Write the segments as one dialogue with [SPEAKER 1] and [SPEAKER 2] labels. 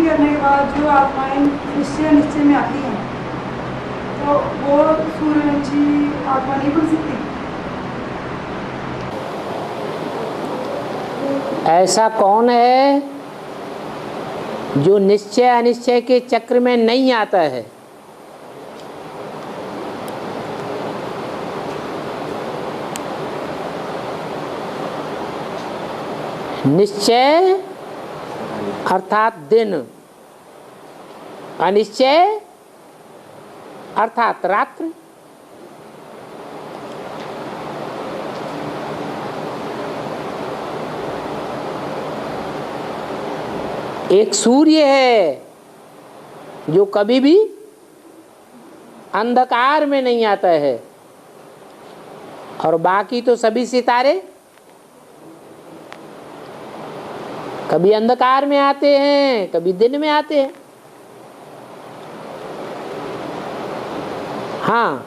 [SPEAKER 1] करने के बाद जो आत्माएं निश्चय निश्चय में आती हैं, तो वो सूर्यवंशी आत्मा नहीं बन सकती?
[SPEAKER 2] ऐसा कौन है जो निश्चय अनिश्चय के चक्र में नहीं आता है? निश्चय अर्थात दिन, अनिश्चय अर्थात रात्रि। एक सूर्य है जो कभी भी अंधकार में नहीं आता है, और बाकी तो सभी सितारे कभी अंधकार में आते हैं, कभी दिन में आते हैं। हाँ,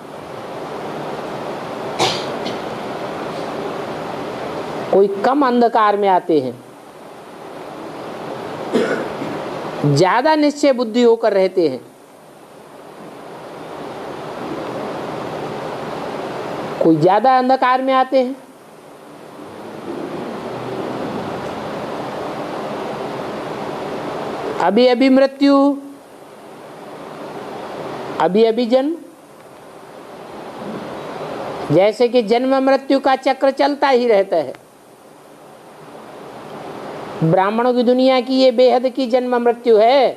[SPEAKER 2] कोई कम अंधकार में आते हैं, ज्यादा निश्चय बुद्धि होकर रहते हैं। कोई ज्यादा अंधकार में आते हैं। अभी अभी मृत्यु, अभी अभी जन्म। जैसे कि जन्म मृत्यु का चक्र चलता ही रहता है। ब्राह्मणों की दुनिया की ये बेहद की जन्म मृत्यु है।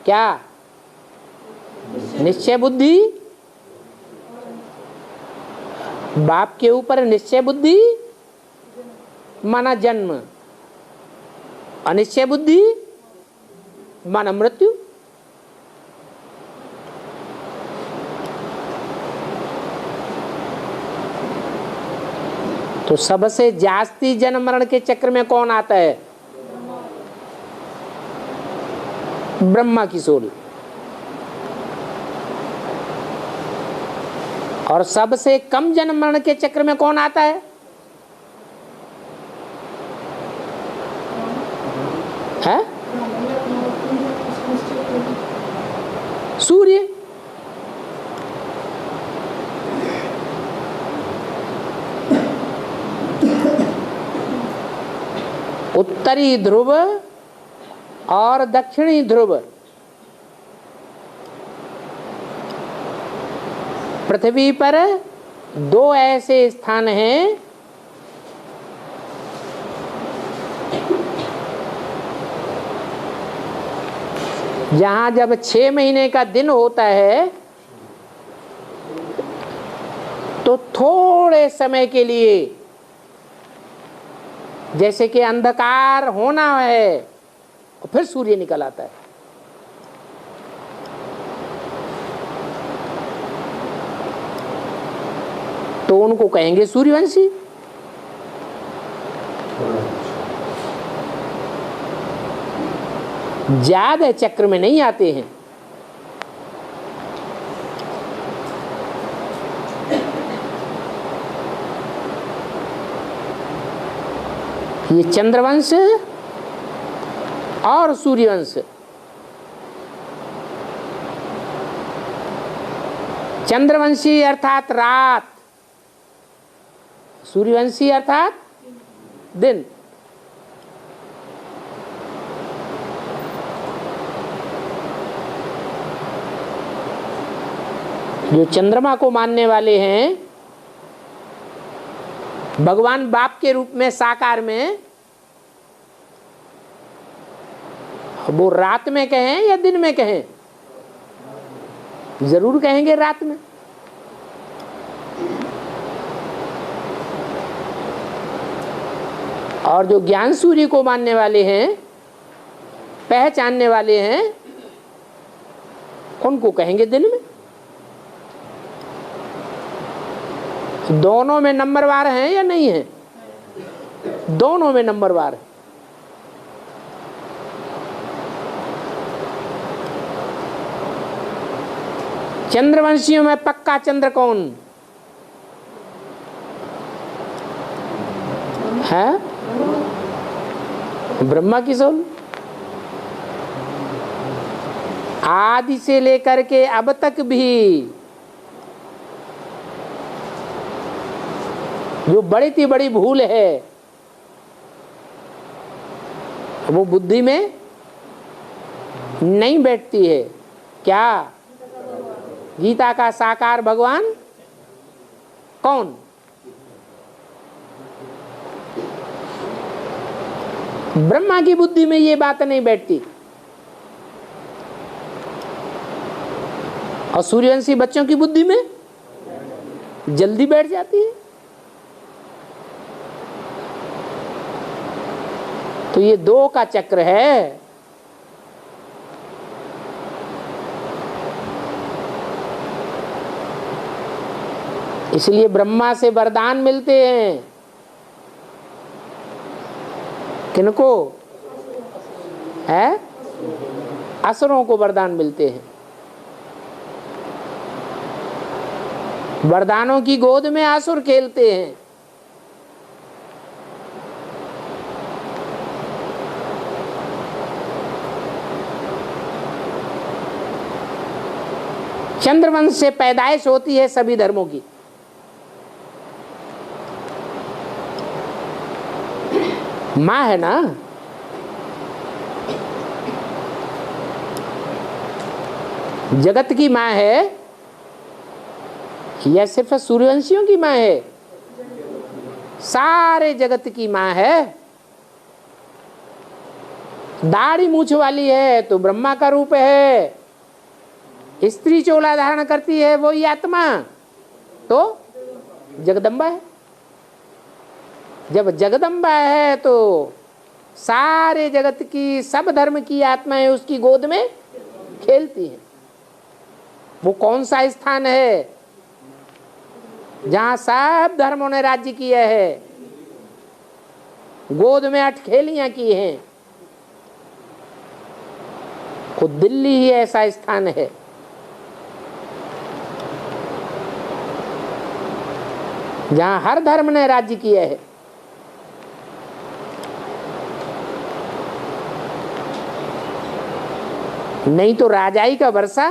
[SPEAKER 2] क्या? निश्चय बुद्धि। बाप के ऊपर निश्चय बुद्धि माना जन्म, अनिश्चय बुद्धि माना मृत्यु। तो सबसे जास्ती जन्म मरण के चक्र में कौन आता है? ब्रह्मा की सोल। और सबसे कम जन्म मरण के चक्र में कौन आता है? है? सूर्य। उत्तरी ध्रुव और दक्षिणी ध्रुव, पृथ्वी पर दो ऐसे स्थान हैं जहां जब 6 महीने का दिन होता है तो थोड़े समय के लिए जैसे कि अंधकार होना है और फिर सूर्य निकल आता है। तो उनको कहेंगे सूर्यवंशी। ज्यादा चक्र में नहीं आते हैं। ये चंद्रवंश और सूर्यवंश। चंद्रवंशी अर्थात रात, सूर्यवंशी अर्थात दिन। जो चंद्रमा को मानने वाले हैं भगवान बाप के रूप में साकार में, वो रात में कहें या दिन में कहें, जरूर कहेंगे रात में। और जो ज्ञान सूर्य को मानने वाले हैं, पहचानने वाले हैं, उनको कहेंगे दिन में। दोनों में नंबरवार हैं या नहीं है? दोनों में नंबरवार है। चंद्रवंशियों में पक्का चंद्र कौन है? ब्रह्मा की सोल। आदि से लेकर के अब तक भी जो बड़ी सी बड़ी भूल है वो बुद्धि में नहीं बैठती है। क्या? गीता का साकार भगवान कौन? ब्रह्मा की बुद्धि में ये बात नहीं बैठती, और सूर्यवंशी बच्चों की बुद्धि में जल्दी बैठ जाती है। तो ये दो का चक्र है। इसलिए ब्रह्मा से वरदान मिलते हैं। किनको? है? असुरों को वरदान मिलते हैं। वरदानों की गोद में असुर खेलते हैं। चंद्रवंश से पैदाइश होती है सभी धर्मों की। माँ है ना, जगत की माँ है या सिर्फ सूर्यवंशियों की माँ है? सारे जगत की माँ है। दाढ़ी मूछ वाली है तो ब्रह्मा का रूप है, स्त्री चोला धारण करती है वही आत्मा तो जगदम्बा है। जब जगदम्बा है तो सारे जगत की, सब धर्म की आत्माएं उसकी गोद में खेलती हैं। वो कौन सा स्थान है जहां सब धर्मों ने राज्य किया है, गोद में अठखेलियां की हैं? खुद दिल्ली ही ऐसा स्थान है। जहां हर धर्म ने राज्य किया है। नहीं तो राजाई का वर्षा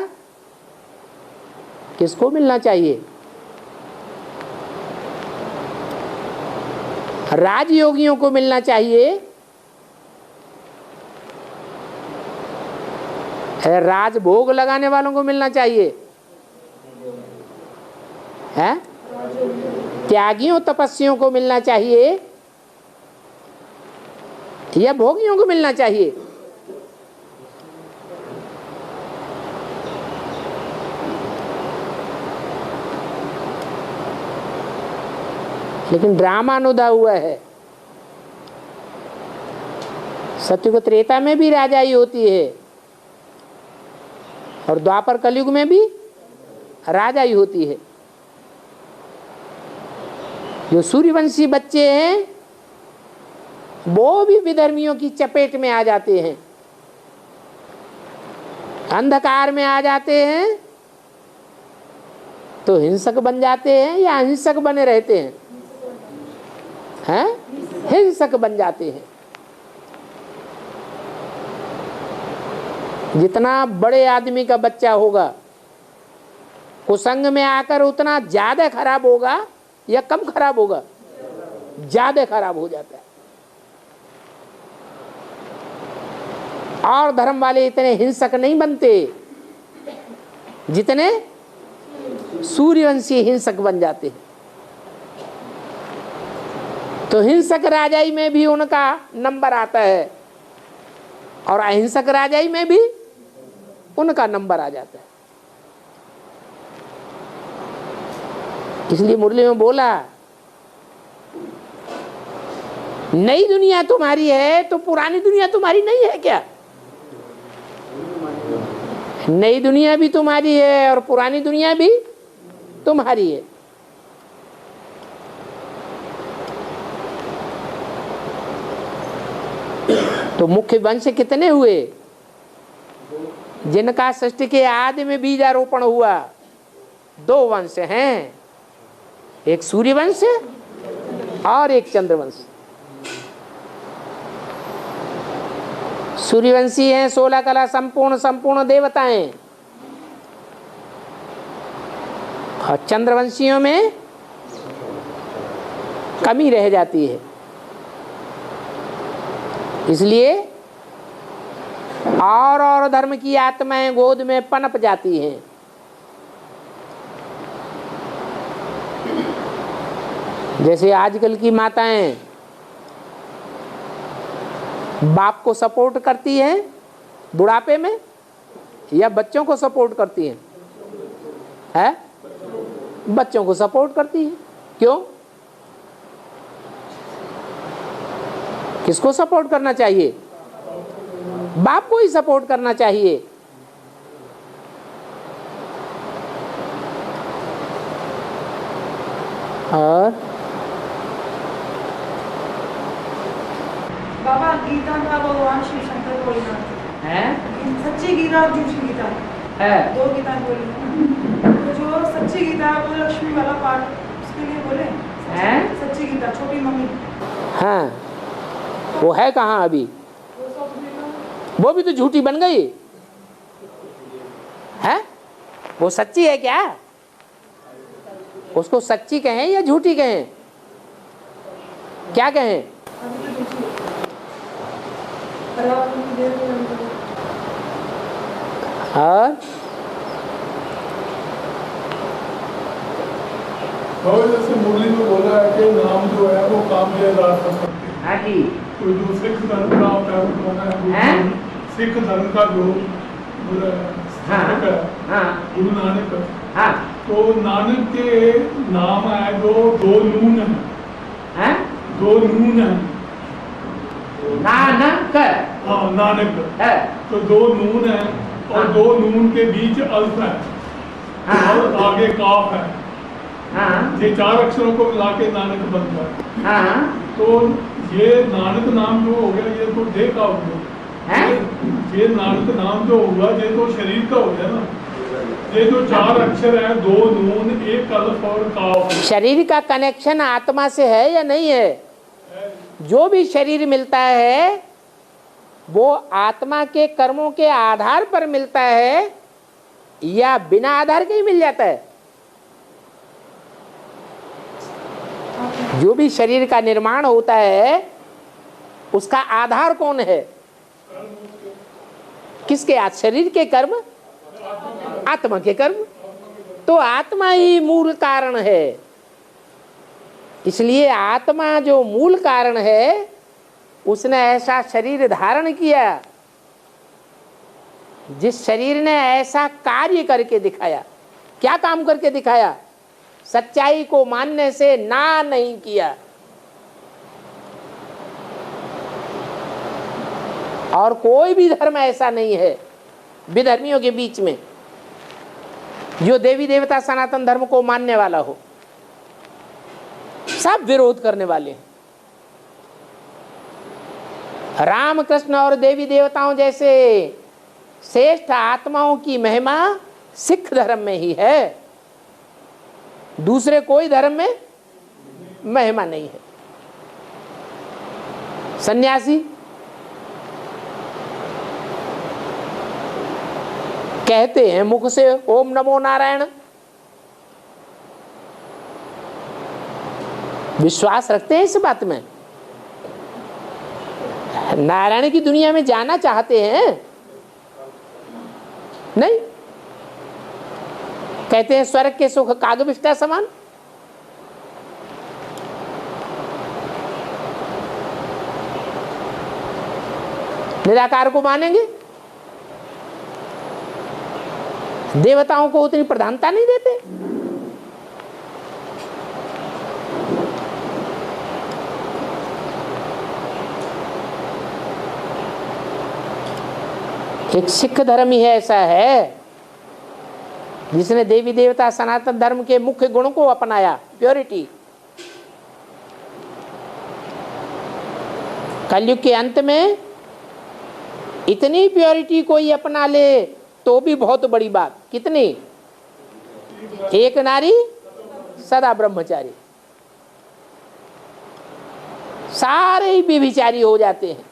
[SPEAKER 2] किसको मिलना चाहिए? राजयोगियों को मिलना चाहिए, राजभोग लगाने वालों को मिलना चाहिए, है? त्यागियों तपस्वियों को मिलना चाहिए या भोगियों को मिलना चाहिए? लेकिन ड्रामा अनुदा हुआ है। सत्य को त्रेता में भी राजाई होती है और द्वापर कलयुग में भी राजाई होती है। जो सूर्यवंशी बच्चे हैं वो भी विधर्मियों की चपेट में आ जाते हैं, अंधकार में आ जाते हैं तो हिंसक बन जाते हैं या अहिंसक बने रहते हैं? हैं? हिंसक बन जाते हैं। जितना बड़े आदमी का बच्चा होगा कुसंग में आकर उतना ज्यादा खराब होगा या कम खराब होगा? ज्यादा खराब हो जाता है। और धर्म वाले इतने हिंसक नहीं बनते जितने सूर्यवंशी हिंसक बन जाते हैं। तो हिंसक राजाई में भी उनका नंबर आता है और अहिंसक राजाई में भी उनका नंबर आ जाता है। इसलिए मुरली में बोला, नई दुनिया तुम्हारी है तो पुरानी दुनिया तुम्हारी नहीं है क्या? नई दुनिया भी तुम्हारी है और पुरानी दुनिया भी तुम्हारी है। तो मुख्य वंश कितने हुए? जिनका सृष्टि के आदि में बीजारोपण हुआ, दो वंश हैं, एक सूर्यवंश और एक चंद्रवंश। सूर्यवंशी हैं, 16 कला संपूर्ण देवताएं, और चंद्रवंशियों में कमी रह जाती है। इसलिए और धर्म की आत्माएं गोद में पनप जाती हैं। जैसे आजकल की माताएं बाप को सपोर्ट करती हैं बुढ़ापे में, या बच्चों को सपोर्ट करती हैं? है? बच्चों को सपोर्ट करती हैं। क्यों? किसको सपोर्ट करना चाहिए? बाप को ही सपोर्ट करना चाहिए। और
[SPEAKER 1] बाबा गीता का भगवान शिव शंकर बोलना
[SPEAKER 2] है,
[SPEAKER 1] सच्ची गीता और झूठी गीता
[SPEAKER 2] है।
[SPEAKER 1] 2 गीता बोली है। तो जो सच्ची गीता है वो लक्ष्मी वाला पाठ उसके लिए बोले
[SPEAKER 2] हैं?
[SPEAKER 1] सच्ची गीता छोटी मम्मी।
[SPEAKER 2] हाँ, वो है कहाँ अभी? वो भी तो झूठी बन गई है। वो सच्ची है क्या? उसको सच्ची कहें या झूठी कहें? क्या कहें? और
[SPEAKER 3] जैसे मुरली में बोला है कि नाम जो है वो काम के आधार पर सकते हैं।
[SPEAKER 2] हाँ जी।
[SPEAKER 3] तो जो सिख धर्म का होता है वो
[SPEAKER 2] हैं?
[SPEAKER 3] सिख धर्म का जो
[SPEAKER 2] हाँ,
[SPEAKER 3] है
[SPEAKER 2] हाँ,
[SPEAKER 3] गुरु नानक,
[SPEAKER 2] हाँ,
[SPEAKER 3] तो नानक के नाम है जो 2 नून है,
[SPEAKER 2] हैं?
[SPEAKER 3] 2 नून है।
[SPEAKER 2] नानक
[SPEAKER 3] हाँ, नानक
[SPEAKER 2] है।
[SPEAKER 3] तो 2 नून है और
[SPEAKER 2] हाँ।
[SPEAKER 3] 2 नून के बीच अल्फ है,
[SPEAKER 2] हाँ।
[SPEAKER 3] और आगे काफ है।
[SPEAKER 2] हाँ,
[SPEAKER 3] ये 4 अक्षरों को मिला के नानक बनता है।
[SPEAKER 2] हाँ,
[SPEAKER 3] तो ये नानक नाम जो हो गया ये तो देह का हो गया
[SPEAKER 2] हैं?
[SPEAKER 3] ये नानक नाम जो होगा ये तो शरीर का हो गया ना। ये जो 4 अक्षर है 2 नून 1 अल्फ और काफ।
[SPEAKER 2] शरीर का कनेक्शन आत्मा से है या नहीं है? जो भी शरीर मिलता है वो आत्मा के कर्मों के आधार पर मिलता है या बिना आधार के ही मिल जाता है? जो भी शरीर का निर्माण होता है उसका आधार कौन है? किसके? शरीर के कर्म, आत्मा के कर्म। तो आत्मा ही मूल कारण है। इसलिए आत्मा जो मूल कारण है उसने ऐसा शरीर धारण किया जिस शरीर ने ऐसा कार्य करके दिखाया। क्या काम करके दिखाया? सच्चाई को मानने से ना नहीं किया। और कोई भी धर्म ऐसा नहीं है विधर्मियों के बीच में जो देवी देवता सनातन धर्म को मानने वाला हो। सब विरोध करने वाले हैं। राम कृष्ण और देवी देवताओं जैसे श्रेष्ठ आत्माओं की महिमा सिख धर्म में ही है, दूसरे कोई धर्म में महिमा नहीं है। सन्यासी कहते हैं मुख से ओम नमो नारायण, विश्वास रखते हैं इस बात में? नारायण की दुनिया में जाना चाहते हैं? नहीं। कहते हैं स्वर्ग के सुख कागविष्टा समान। निराकार को मानेंगे, देवताओं को उतनी प्रधानता नहीं देते। एक सिख धर्म ही ऐसा है जिसने देवी देवता सनातन धर्म के मुख्य गुणों को अपनाया। प्योरिटी। कलयुग के अंत में इतनी प्योरिटी कोई अपना ले तो भी बहुत बड़ी बात। कितनी? एक नारी सदा ब्रह्मचारी, सारे ही व्यभिचारी हो जाते हैं।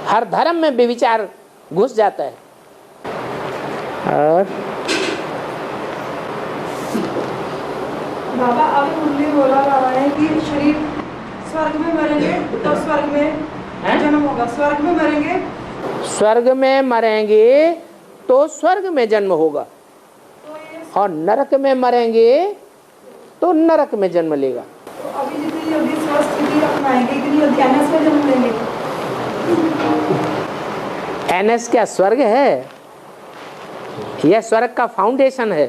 [SPEAKER 2] हर धर्म में व्यभिचार घुस जाता है। और
[SPEAKER 1] बाबा अभी मुरली बोला बाबा है कि शरीर स्वर्ग में मरेंगे तो स्वर्ग में जन्म होगा, स्वर्ग में मरेंगे,
[SPEAKER 2] स्वर्ग में मरेंगे तो स्वर्ग में जन्म होगा, और नरक में मरेंगे तो नरक में जन्म लेगा।
[SPEAKER 1] तो अभी जितनी जल्दी स्वस्थ स्थिति अपनाएंगे इतनी जल्दी एनएस में जन्म लेंगे।
[SPEAKER 2] एनएस क्या स्वर्ग है? यह स्वर्ग का फाउंडेशन है।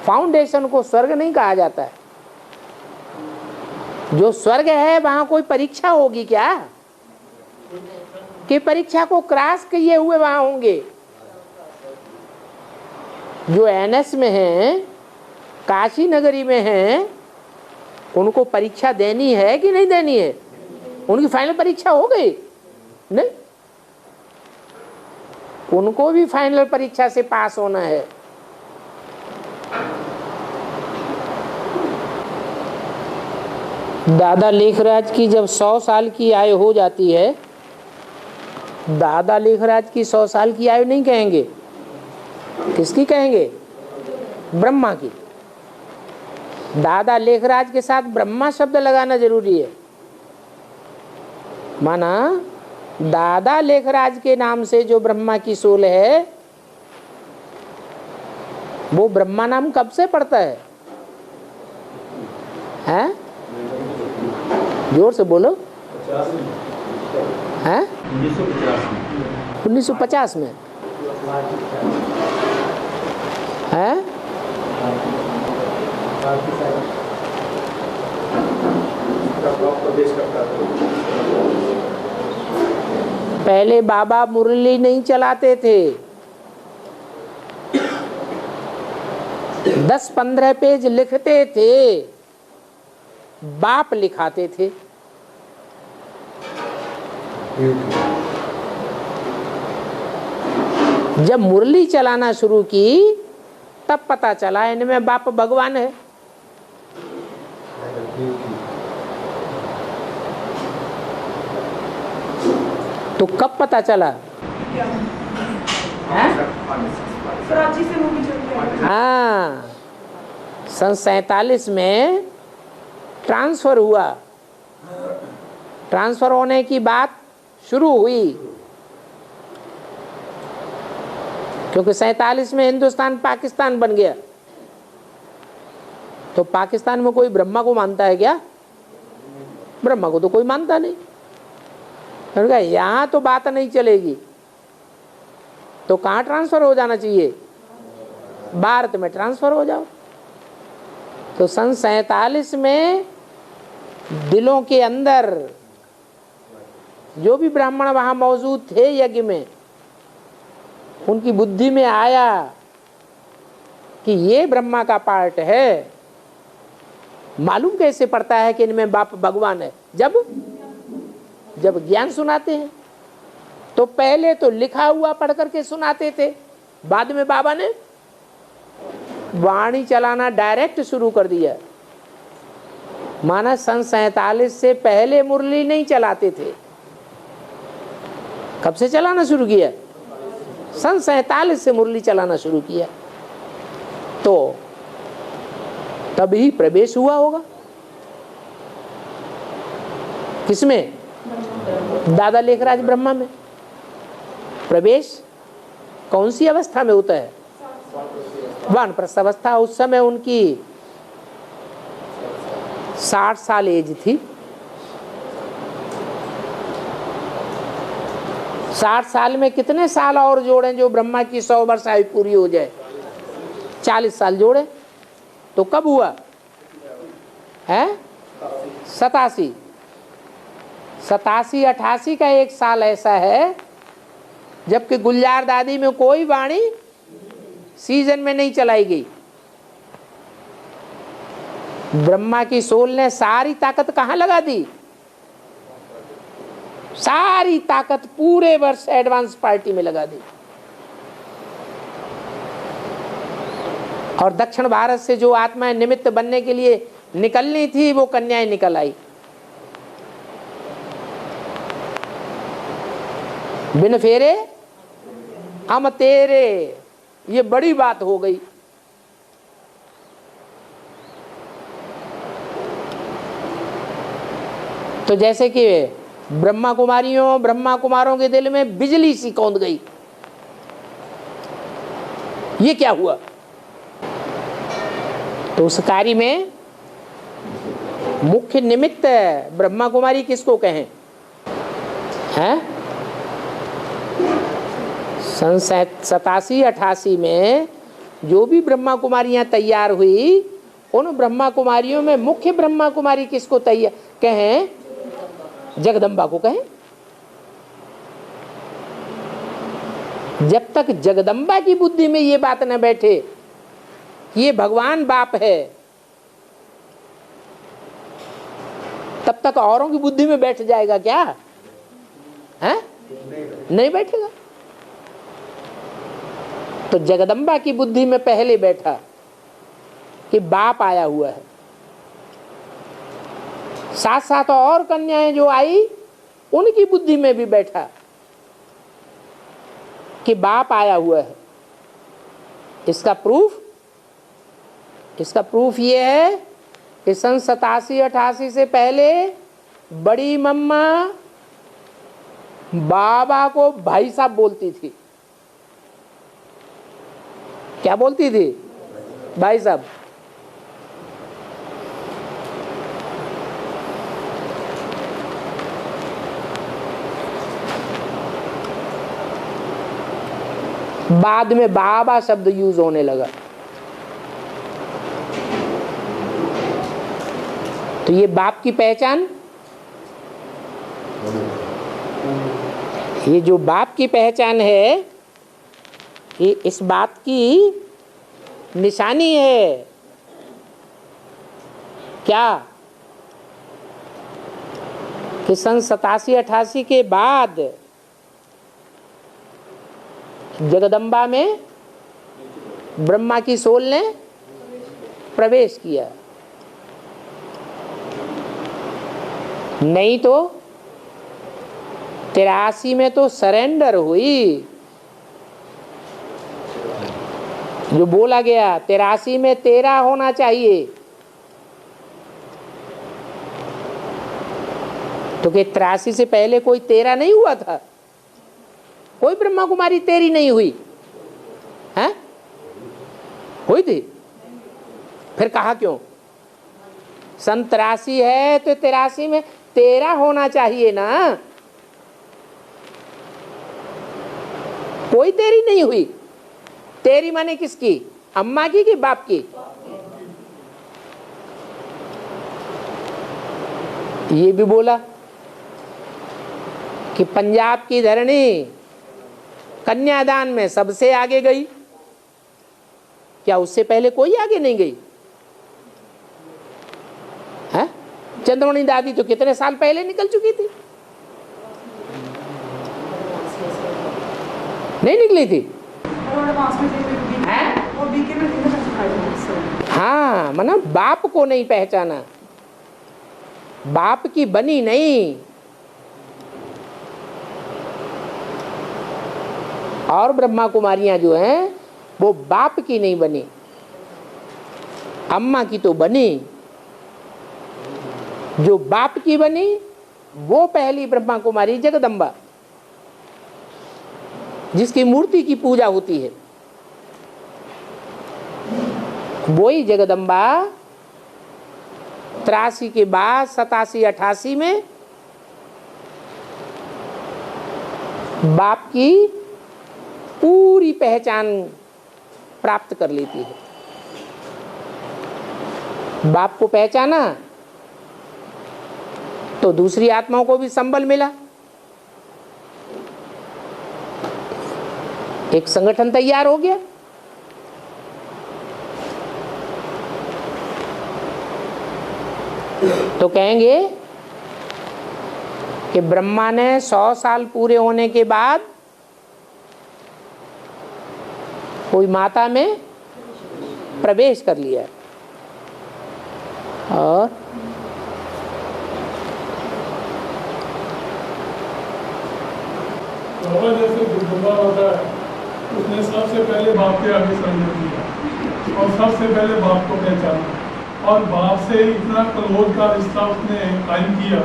[SPEAKER 2] फाउंडेशन को स्वर्ग नहीं कहा जाता है। जो स्वर्ग है वहां कोई परीक्षा होगी क्या कि परीक्षा को क्रॉस किए हुए वहां होंगे? जो एनएस में हैं, काशी नगरी में हैं, उनको परीक्षा देनी है कि नहीं देनी है? उनकी फाइनल परीक्षा हो गई नहीं, उनको भी फाइनल परीक्षा से पास होना है। दादा लेखराज की जब 100 साल की आयु हो जाती है, दादा लेखराज की 100 साल की आयु नहीं कहेंगे, किसकी कहेंगे? ब्रह्मा की। दादा लेखराज के साथ ब्रह्मा शब्द लगाना जरूरी है। माना दादा लेखराज के नाम से जो ब्रह्मा की सोल है, वो ब्रह्मा नाम कब से पड़ता है? हैं? जोर से बोलो। 1950 में है? पहले बाबा मुरली नहीं चलाते थे, 10-15 पेज लिखते थे, बाप लिखाते थे। जब मुरली चलाना शुरू की तब पता चला इनमें बाप भगवान है। तो कब पता चला? हाँ, सन 47 में ट्रांसफर हुआ। ट्रांसफर होने की बात शुरू हुई, क्योंकि 47 में हिंदुस्तान पाकिस्तान बन गया। तो पाकिस्तान में कोई ब्रह्मा को मानता है क्या? ब्रह्मा को तो कोई मानता नहीं। यहां तो बात नहीं चलेगी, तो कहां ट्रांसफर हो जाना चाहिए? भारत में ट्रांसफर हो जाओ। तो सन 47 में दिलों के अंदर जो भी ब्राह्मण वहां मौजूद थे यज्ञ में, उनकी बुद्धि में आया कि ये ब्रह्मा का पार्ट है। मालूम कैसे पड़ता है कि इनमें बाप भगवान है? जब ज्ञान सुनाते हैं। तो पहले तो लिखा हुआ पढ़ करके सुनाते थे, बाद में बाबा ने वाणी चलाना डायरेक्ट शुरू कर दिया। माना सन 47 से पहले मुरली नहीं चलाते थे। कब से चलाना शुरू किया? सन 47 से मुरली चलाना शुरू किया। तो तभी प्रवेश हुआ होगा। किसमें? दादा लेखराज ब्रह्मा में। प्रवेश कौन सी अवस्था में होता है? वानप्रस्थ अवस्था। उस समय उनकी 60 साल एज थी। 60 साल में कितने साल और जोड़ें जो ब्रह्मा की 100 वर्ष आयु पूरी हो जाए? 40 साल जोड़े। तो कब हुआ है? 87, 88 का एक साल ऐसा है जबकि गुलजार दादी में कोई वाणी सीजन में नहीं चलाई गई। ब्रह्मा की सोल ने सारी ताकत कहां लगा दी? सारी ताकत पूरे वर्ष एडवांस पार्टी में लगा दी। और दक्षिण भारत से जो आत्माएं निमित्त बनने के लिए निकलनी थी वो कन्याएं निकल आई। बिन फेरे हम तेरे, ये बड़ी बात हो गई। तो जैसे कि ब्रह्मा कुमारों के दिल में बिजली सी कौंध गई, ये क्या हुआ? तो उस कार्य में मुख्य निमित्त ब्रह्मा कुमारी किसको कहें? हैं? सन 87-88 में जो भी ब्रह्मा कुमारियां तैयार हुई, उन ब्रह्मा कुमारियों में मुख्य ब्रह्मा कुमारी किसको तैयार कहें? जगदम्बा को कहें। जब तक जगदम्बा की बुद्धि में ये बात न बैठे कि ये भगवान बाप है, तब तक औरों की बुद्धि में बैठ जाएगा क्या? है? नहीं बैठेगा। तो जगदम्बा की बुद्धि में पहले बैठा कि बाप आया हुआ है। साथ साथ और कन्याएं जो आई, उनकी बुद्धि में भी बैठा कि बाप आया हुआ है। इसका प्रूफ ये है कि सन 87-88 से पहले बड़ी मम्मा बाबा को भाई साहब बोलती थी। क्या बोलती थी? भाई साहब। बाद में बाबा शब्द यूज होने लगा। तो ये बाप की पहचान, ये जो बाप की पहचान है, ये इस बात की निशानी है क्या कि सन 87-88 के बाद जगदम्बा में ब्रह्मा की सोल ने प्रवेश किया। नहीं तो 83 में तो सरेंडर हुई। जो बोला गया 83 में 13 होना चाहिए, तो कि 83 से पहले कोई 13 नहीं हुआ था? कोई ब्रह्मा कुमारी 13 नहीं हुई है? हुई थी? फिर कहा क्यों? सन 83 है तो 83 में 13 होना चाहिए ना। कोई 13 नहीं हुई। 13 माने किसकी? अम्मा की कि बाप की? ये भी बोला कि पंजाब की धरणी कन्यादान में सबसे आगे गई। क्या उससे पहले कोई आगे नहीं गई है? चंद्रमणि दादी तो कितने साल पहले निकल चुकी थी, नहीं निकली थी? हाँ, मना बाप को नहीं पहचाना, बाप की बनी नहीं। और ब्रह्मा कुमारियां जो हैं वो बाप की नहीं बनी, अम्मा की तो बनी। जो बाप की बनी वो पहली ब्रह्मा कुमारी जगदम्बा, जिसकी मूर्ति की पूजा होती है, वही जगदम्बा 83 के बाद 87-88 में बाप की पूरी पहचान प्राप्त कर लेती है। बाप को पहचाना तो दूसरी आत्माओं को भी संबल मिला, एक संगठन तैयार हो गया। तो कहेंगे कि ब्रह्मा ने 100 साल पूरे होने के बाद कोई माता में प्रवेश कर लिया और
[SPEAKER 3] बाबा बुरा होता है उसने सबसे पहले बाप के आगे सरेंडर किया और सबसे पहले बाप को पहचाना और बाप से इतना क्लोज का रिश्ता उसने कायम किया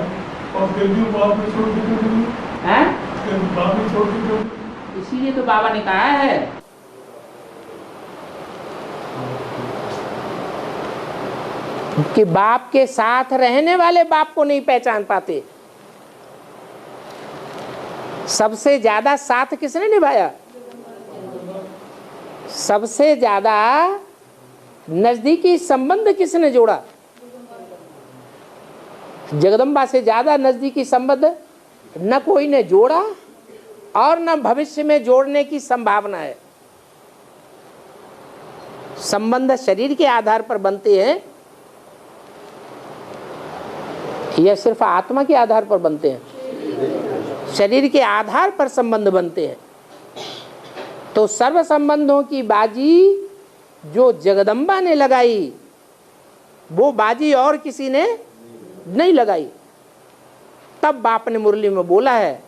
[SPEAKER 3] और फिर भी बाप ने छोड़ के क्यों नहीं?
[SPEAKER 2] हैं?
[SPEAKER 3] फिर बाप ने छोड़ के क्यों?
[SPEAKER 2] इसीलिए तो बाबा ने कहा है कि बाप के साथ रहने वाले बाप को नहीं पहचान पाते। सबसे ज्यादा साथ किसने निभाया? सबसे ज्यादा नजदीकी संबंध किसने जोड़ा? जगदम्बा से ज्यादा नजदीकी संबंध न कोई ने जोड़ा और न भविष्य में जोड़ने की संभावना है। संबंध शरीर के आधार पर बनते हैं या सिर्फ आत्मा के आधार पर बनते हैं? शरीर के आधार पर संबंध बनते हैं। तो सर्व संबंधों की बाजी जो जगदम्बा ने लगाई वो बाजी और किसी ने नहीं लगाई। तब बाप ने मुरली में बोला है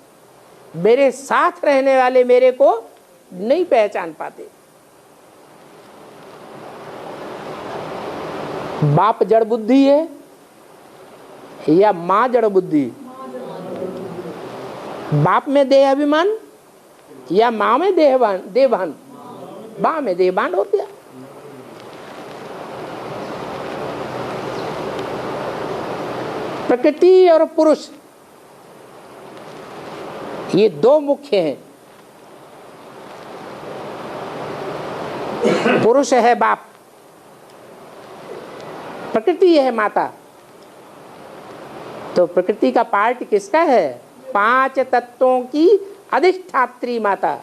[SPEAKER 2] मेरे साथ रहने वाले मेरे को नहीं पहचान पाते। बाप जड़ बुद्धि है या मां जड़ बुद्धि? बाप में देह अभिमान या मां में देहभान? मां में देहभान हो गया। प्रकृति और पुरुष ये दो मुख्य हैं। पुरुष है बाप, प्रकृति है माता। तो प्रकृति का पार्ट किसका है? 5 तत्वों की अधिष्ठात्री माता।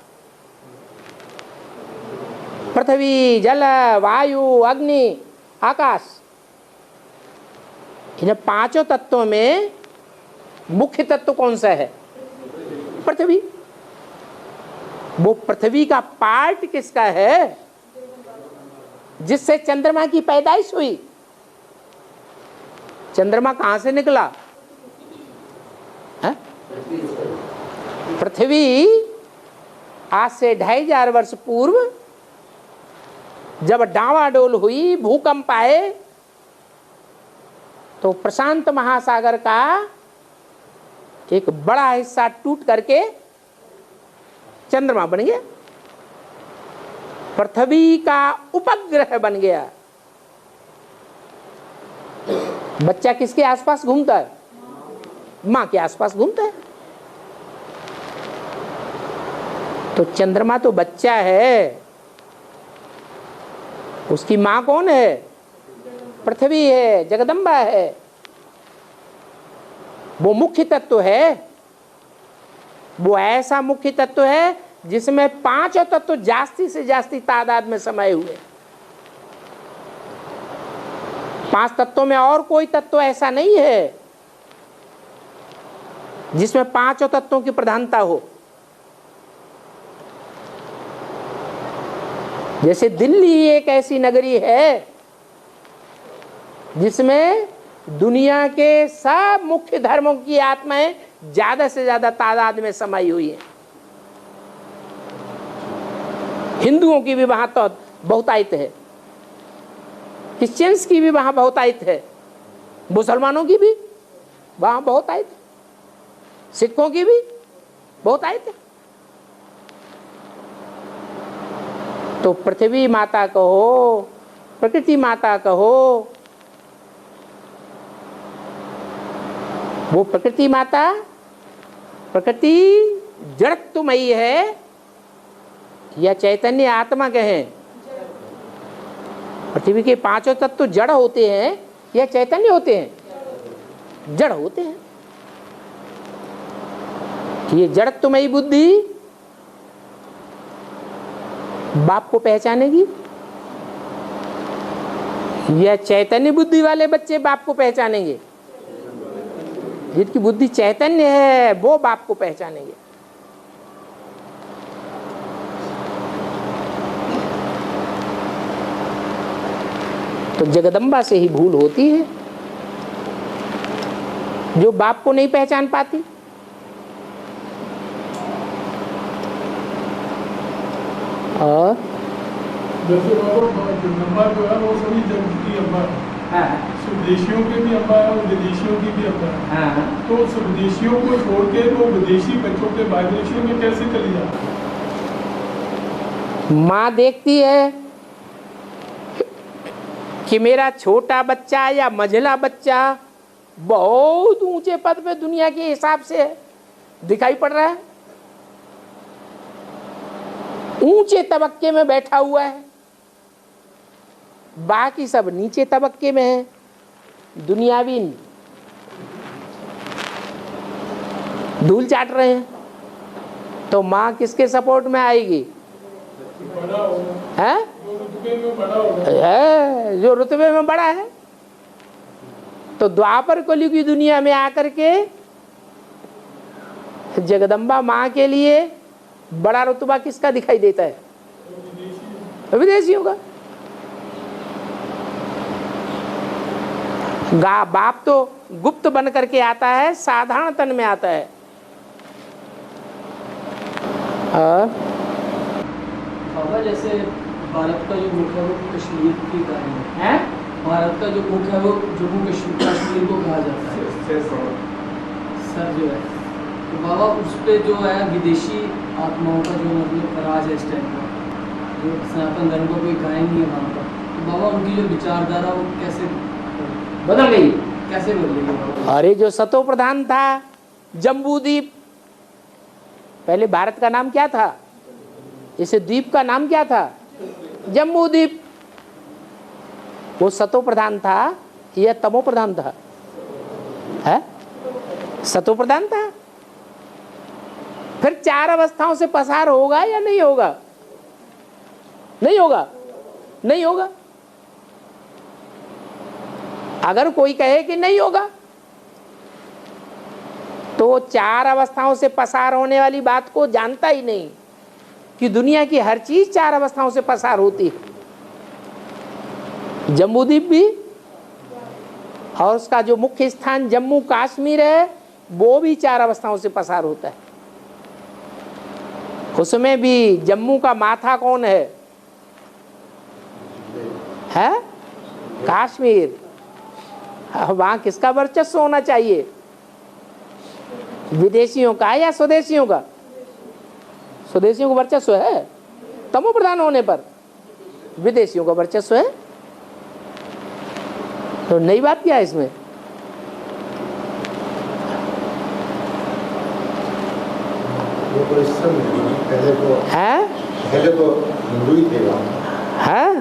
[SPEAKER 2] पृथ्वी, जल, वायु, अग्नि, आकाश। इन 5 तत्वों में मुख्य तत्व कौन सा है? पृथ्वी। वो पृथ्वी का पार्ट किसका है? जिससे चंद्रमा की पैदाइश हुई। चंद्रमा कहां से निकला? पृथ्वी आज से 2500 वर्ष पूर्व जब डावाडोल हुई, भूकंप आए, तो प्रशांत महासागर का एक बड़ा हिस्सा टूट करके चंद्रमा बन गया, पृथ्वी का उपग्रह बन गया। बच्चा किसके आसपास घूमता है? मां के आसपास घूमता है। तो चंद्रमा तो बच्चा है, उसकी मां कौन है? पृथ्वी है, जगदम्बा है। वो मुख्य तत्व है। वो ऐसा मुख्य तत्व है जिसमें 5 तत्व जास्ती से जास्ती तादाद में समाये हुए। 5 तत्वों में और कोई तत्व ऐसा नहीं है जिसमें 5 तत्वों की प्रधानता हो। जैसे दिल्ली एक ऐसी नगरी है जिसमें दुनिया के सब मुख्य धर्मों की आत्माएं ज्यादा से ज्यादा तादाद में समाई हुई हैं। हिंदुओं की भी वहां तो बहुतायत है, क्रिश्चियंस की भी वहां बहुतायत है, मुसलमानों की भी वहां बहुतायत है, सिखों की भी बहुतायत है। तो पृथ्वी माता कहो, प्रकृति माता कहो, वो प्रकृति माता प्रकृति जड़त्वमयी है या चैतन्य आत्मा कहें? पृथ्वी के 5 तत्व जड़ होते हैं या चैतन्य होते हैं? जड़ होते हैं। ये जड़त्वमयी बुद्धि बाप को पहचानेगी या चैतन्य बुद्धि वाले बच्चे बाप को पहचानेंगे? जिनकी बुद्धि चैतन्य है वो बाप को पहचानेंगे। तो जगदम्बा से ही भूल होती है, जो बाप को नहीं पहचान पाती। और
[SPEAKER 3] जैसे बाबा जगदम्बा जो है वो सभी जगत की अम्बा है, स्वदेशियों के भी अम्बा है और विदेशियों की भी अम्बा है। तो स्वदेशियों को छोड़ के वो विदेशी बच्चों के वाइब्रेशन में कैसे चली जाती है?
[SPEAKER 2] माँ देखती है कि मेरा छोटा बच्चा या मझला बच्चा बहुत ऊंचे पद पे दुनिया के हिसाब से दिखाई पड़ रहा है, ऊंचे तबक्के में बैठा हुआ है, बाकी सब नीचे तबक्के में है, दुनियावी धूल चाट रहे हैं। तो माँ किसके सपोर्ट में आएगी?
[SPEAKER 3] बड़ा होगा,
[SPEAKER 2] है
[SPEAKER 3] जो रुतबे में बड़ा होगा,
[SPEAKER 2] है जो रुतबे में बड़ा है। तो द्वापर कलयुग की दुनिया में आकर के जगदम्बा माँ के लिए बड़ा रुतबा किसका दिखाई देता है? विदेशियों का। बाप तो गुप्त बन करके आता है, साधारण तन में आता है।
[SPEAKER 4] बाबा जैसे भारत का जो मुख है वो कश्मीर की कहानी है, भारत का जो मुख है वो जम्मू कश्मीर को कहा जाता है सर जो है। तो बाबा उस पे जो है विदेशी आत्माओं का जो मतलब राज है इस टाइम का, जो सनातन धर्म का कोई गायन नहीं है वहाँ पर। तो बाबा उनकी जो विचारधारा वो कैसे
[SPEAKER 2] बदल गई,
[SPEAKER 4] कैसे बदलेगी बाबा?
[SPEAKER 2] अरे जो सतो प्रधान था जम्बू द्वीप, पहले भारत का नाम क्या था? इस द्वीप का नाम क्या था? जम्बू द्वीप। वो सतो प्रधान था या तमो प्रधान था? है सतो प्रधान था। फिर 4 अवस्थाओं से पसार होगा या नहीं होगा? नहीं होगा, नहीं होगा। अगर कोई कहे कि नहीं होगा तो 4 अवस्थाओं से पसार होने वाली बात को जानता ही नहीं कि दुनिया की हर चीज 4 अवस्थाओं से पसार होती है। जम्बूद्वीप भी, और उसका जो मुख्य स्थान जम्मू कश्मीर है वो भी 4 अवस्थाओं से पसार होता है। उसमें भी जम्मू का माथा कौन है? कश्मीर। वहां किसका वर्चस्व होना चाहिए? विदेशियों का या स्वदेशियों का? स्वदेशियों का वर्चस्व है। तमो प्रधान होने पर विदेशियों का वर्चस्व है। तो नई बात क्या है इसमें?
[SPEAKER 5] पहले तो हिंदू ही थे वहाँ।
[SPEAKER 2] हाँ,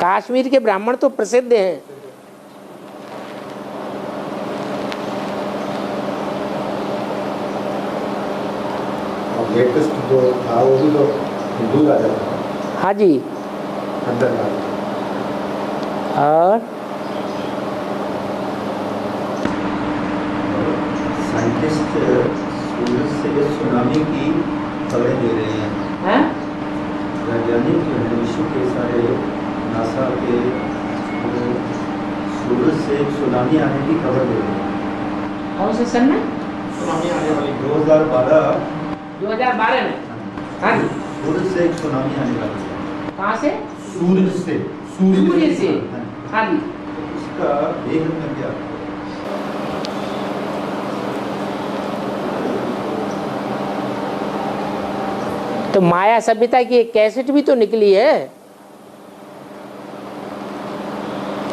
[SPEAKER 2] कश्मीर के ब्राह्मण तो प्रसिद्ध हैं।
[SPEAKER 5] लेटेस्ट जो था वो भी तो हिंदू राजा था।
[SPEAKER 2] हाँ जी।
[SPEAKER 5] अंदर का
[SPEAKER 2] और
[SPEAKER 6] साइंटिस्ट सूरज से सुनामी की खबरें दे रहे हैं। वैज्ञानिक जो है विश्व के सारे नासा के सूरज से एक सुनामी आने की खबर दे रहे हैं।
[SPEAKER 2] कौन से सन में?
[SPEAKER 6] सुनामी आने वाली 2012
[SPEAKER 2] में। हाँ जी।
[SPEAKER 6] सूरज से एक सुनामी आने वाली है।
[SPEAKER 2] कहाँ से?
[SPEAKER 6] सूरज से।
[SPEAKER 2] सूर्य से। हाँ जी।
[SPEAKER 6] उसका देह में क्या?
[SPEAKER 2] तो माया सभ्यता की एक कैसेट भी तो निकली है।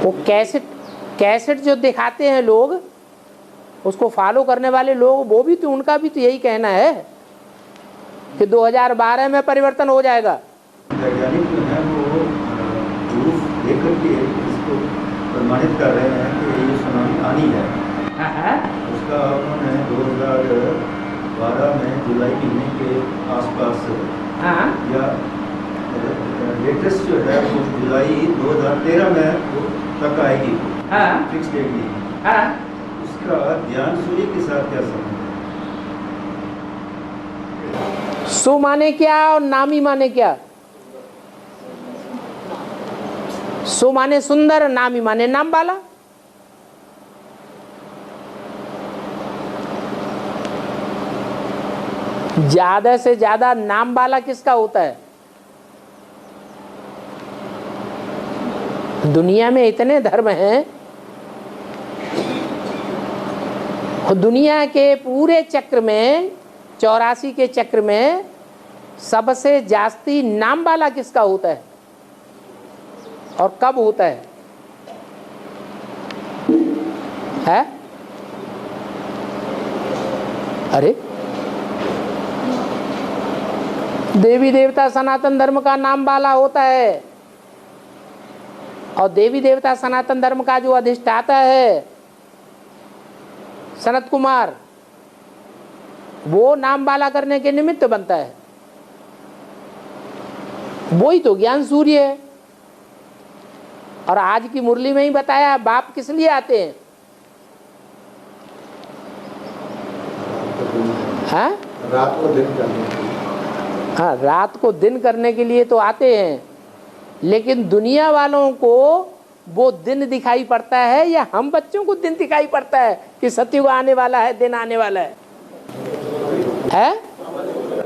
[SPEAKER 2] वो कैसेट जो दिखाते हैं लोग, उसको फॉलो करने वाले लोग, वो भी तो उनका भी तो यही कहना है कि 2012 में परिवर्तन हो जाएगा।
[SPEAKER 6] वैज्ञानिक जो है वो प्रूफ देकर के इसको प्रमाणित कर रहे हैं कि ये सुनामी आनी है। उसका उन्होंने 2012 में जुलाई महीने के आसपास या लेटेस्ट जो है वो जुलाई 2013 में वो तक आएगी। फिक्स डेट नहीं। उसका ध्यान सूर्य के साथ क्या संबंध है?
[SPEAKER 2] सु माने क्या और नामी माने क्या? सु माने सुंदर, नामी माने नाम वाला। ज्यादा से ज्यादा नाम वाला किसका होता है? दुनिया में इतने धर्म हैं, दुनिया के पूरे चक्र में 84 के चक्र में सबसे जास्ती नाम वाला किसका होता है और कब होता है? अरे देवी देवता सनातन धर्म का नाम वाला होता है, और देवी देवता सनातन धर्म का जो अधिष्ठाता है सनत कुमार, वो नाम वाला करने के निमित्त बनता है। वो ही तो ज्ञान सूर्य है। और आज की मुरली में ही बताया बाप किस लिए आते हैं? हाँ,
[SPEAKER 5] रात को दिन करने के लिए।
[SPEAKER 2] हाँ, रात को दिन करने के लिए तो आते हैं, लेकिन दुनिया वालों को वो दिन दिखाई पड़ता है या हम बच्चों को दिन दिखाई पड़ता है कि सत्युग आने वाला है, दिन आने वाला है?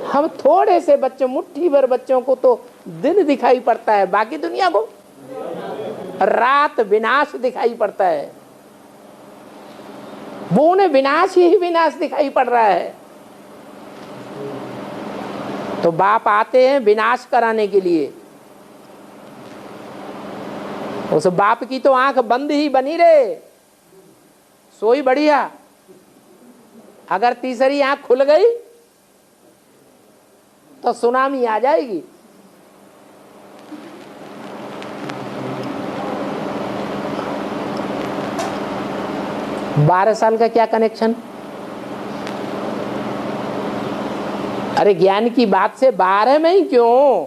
[SPEAKER 2] हम थोड़े से बच्चों, मुट्ठी भर बच्चों को तो दिन दिखाई पड़ता है, बाकी दुनिया को रात विनाश दिखाई पड़ता है। वो उन्हें विनाश ही विनाश दिखाई पड़ रहा है। तो बाप आते हैं विनाश कराने के लिए। उस बाप की तो आंख बंद ही बनी रहे, सोई बढ़िया। अगर तीसरी आंख खुल गई तो सुनामी आ जाएगी। बारह साल का क्या कनेक्शन? अरे ज्ञान की बात से 12 में ही क्यों,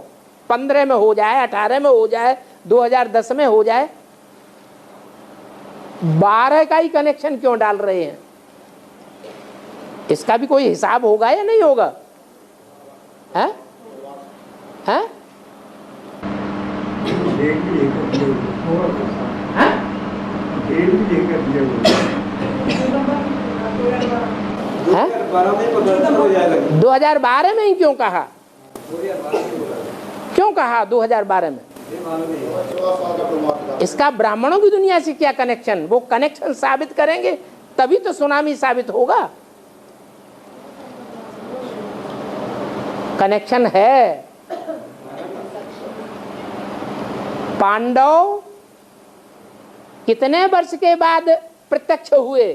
[SPEAKER 2] 15 में हो जाए, 18 में हो जाए, 2010 में हो जाए, 12 का ही कनेक्शन क्यों डाल रहे हैं? इसका भी कोई हिसाब होगा या नहीं होगा? हैं? हैं? हैं? 2012 में ही क्यों कहा? क्यों कहा 2012 में? इसका ब्राह्मणों की दुनिया से क्या कनेक्शन? वो कनेक्शन साबित करेंगे तभी तो सुनामी साबित होगा। कनेक्शन है। पांडव कितने वर्ष के बाद प्रत्यक्ष हुए?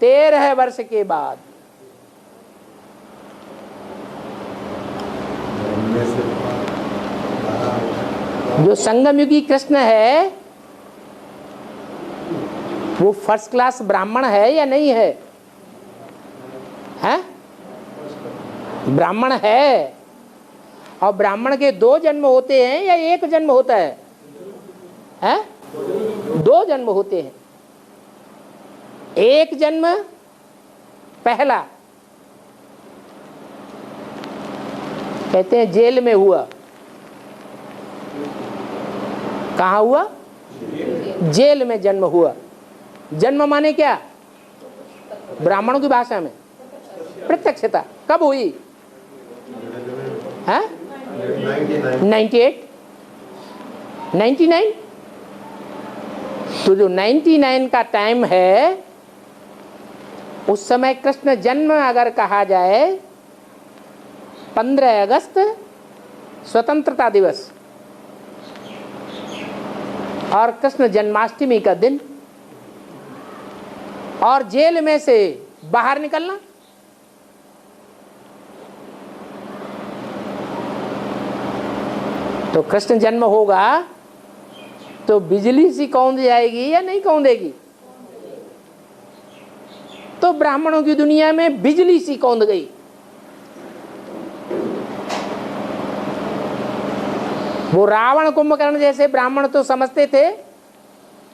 [SPEAKER 2] 13 वर्ष के बाद। जो संगम युगी कृष्ण है वो फर्स्ट क्लास ब्राह्मण है या नहीं है? हैं? ब्राह्मण है। और ब्राह्मण के 2 जन्म होते हैं या 1 जन्म होता है? हैं? 2 जन्म होते हैं। 1 जन्म पहला कहते हैं जेल में हुआ। कहाँ हुआ? जेल में जन्म हुआ। जन्म माने क्या? ब्राह्मणों की भाषा में प्रत्यक्षता कब हुई? हाँ? 98 99। तो जो 99 का टाइम है उस समय कृष्ण जन्म अगर कहा जाए 15 अगस्त स्वतंत्रता दिवस और कृष्ण जन्माष्टमी का दिन, और जेल में से बाहर निकलना, तो कृष्ण जन्म होगा तो बिजली सी कौंध जाएगी या नहीं कौंधेगी? तो ब्राह्मणों की दुनिया में बिजली सी कौंध गई। वो रावण कुंभकर्ण जैसे ब्राह्मण तो समझते थे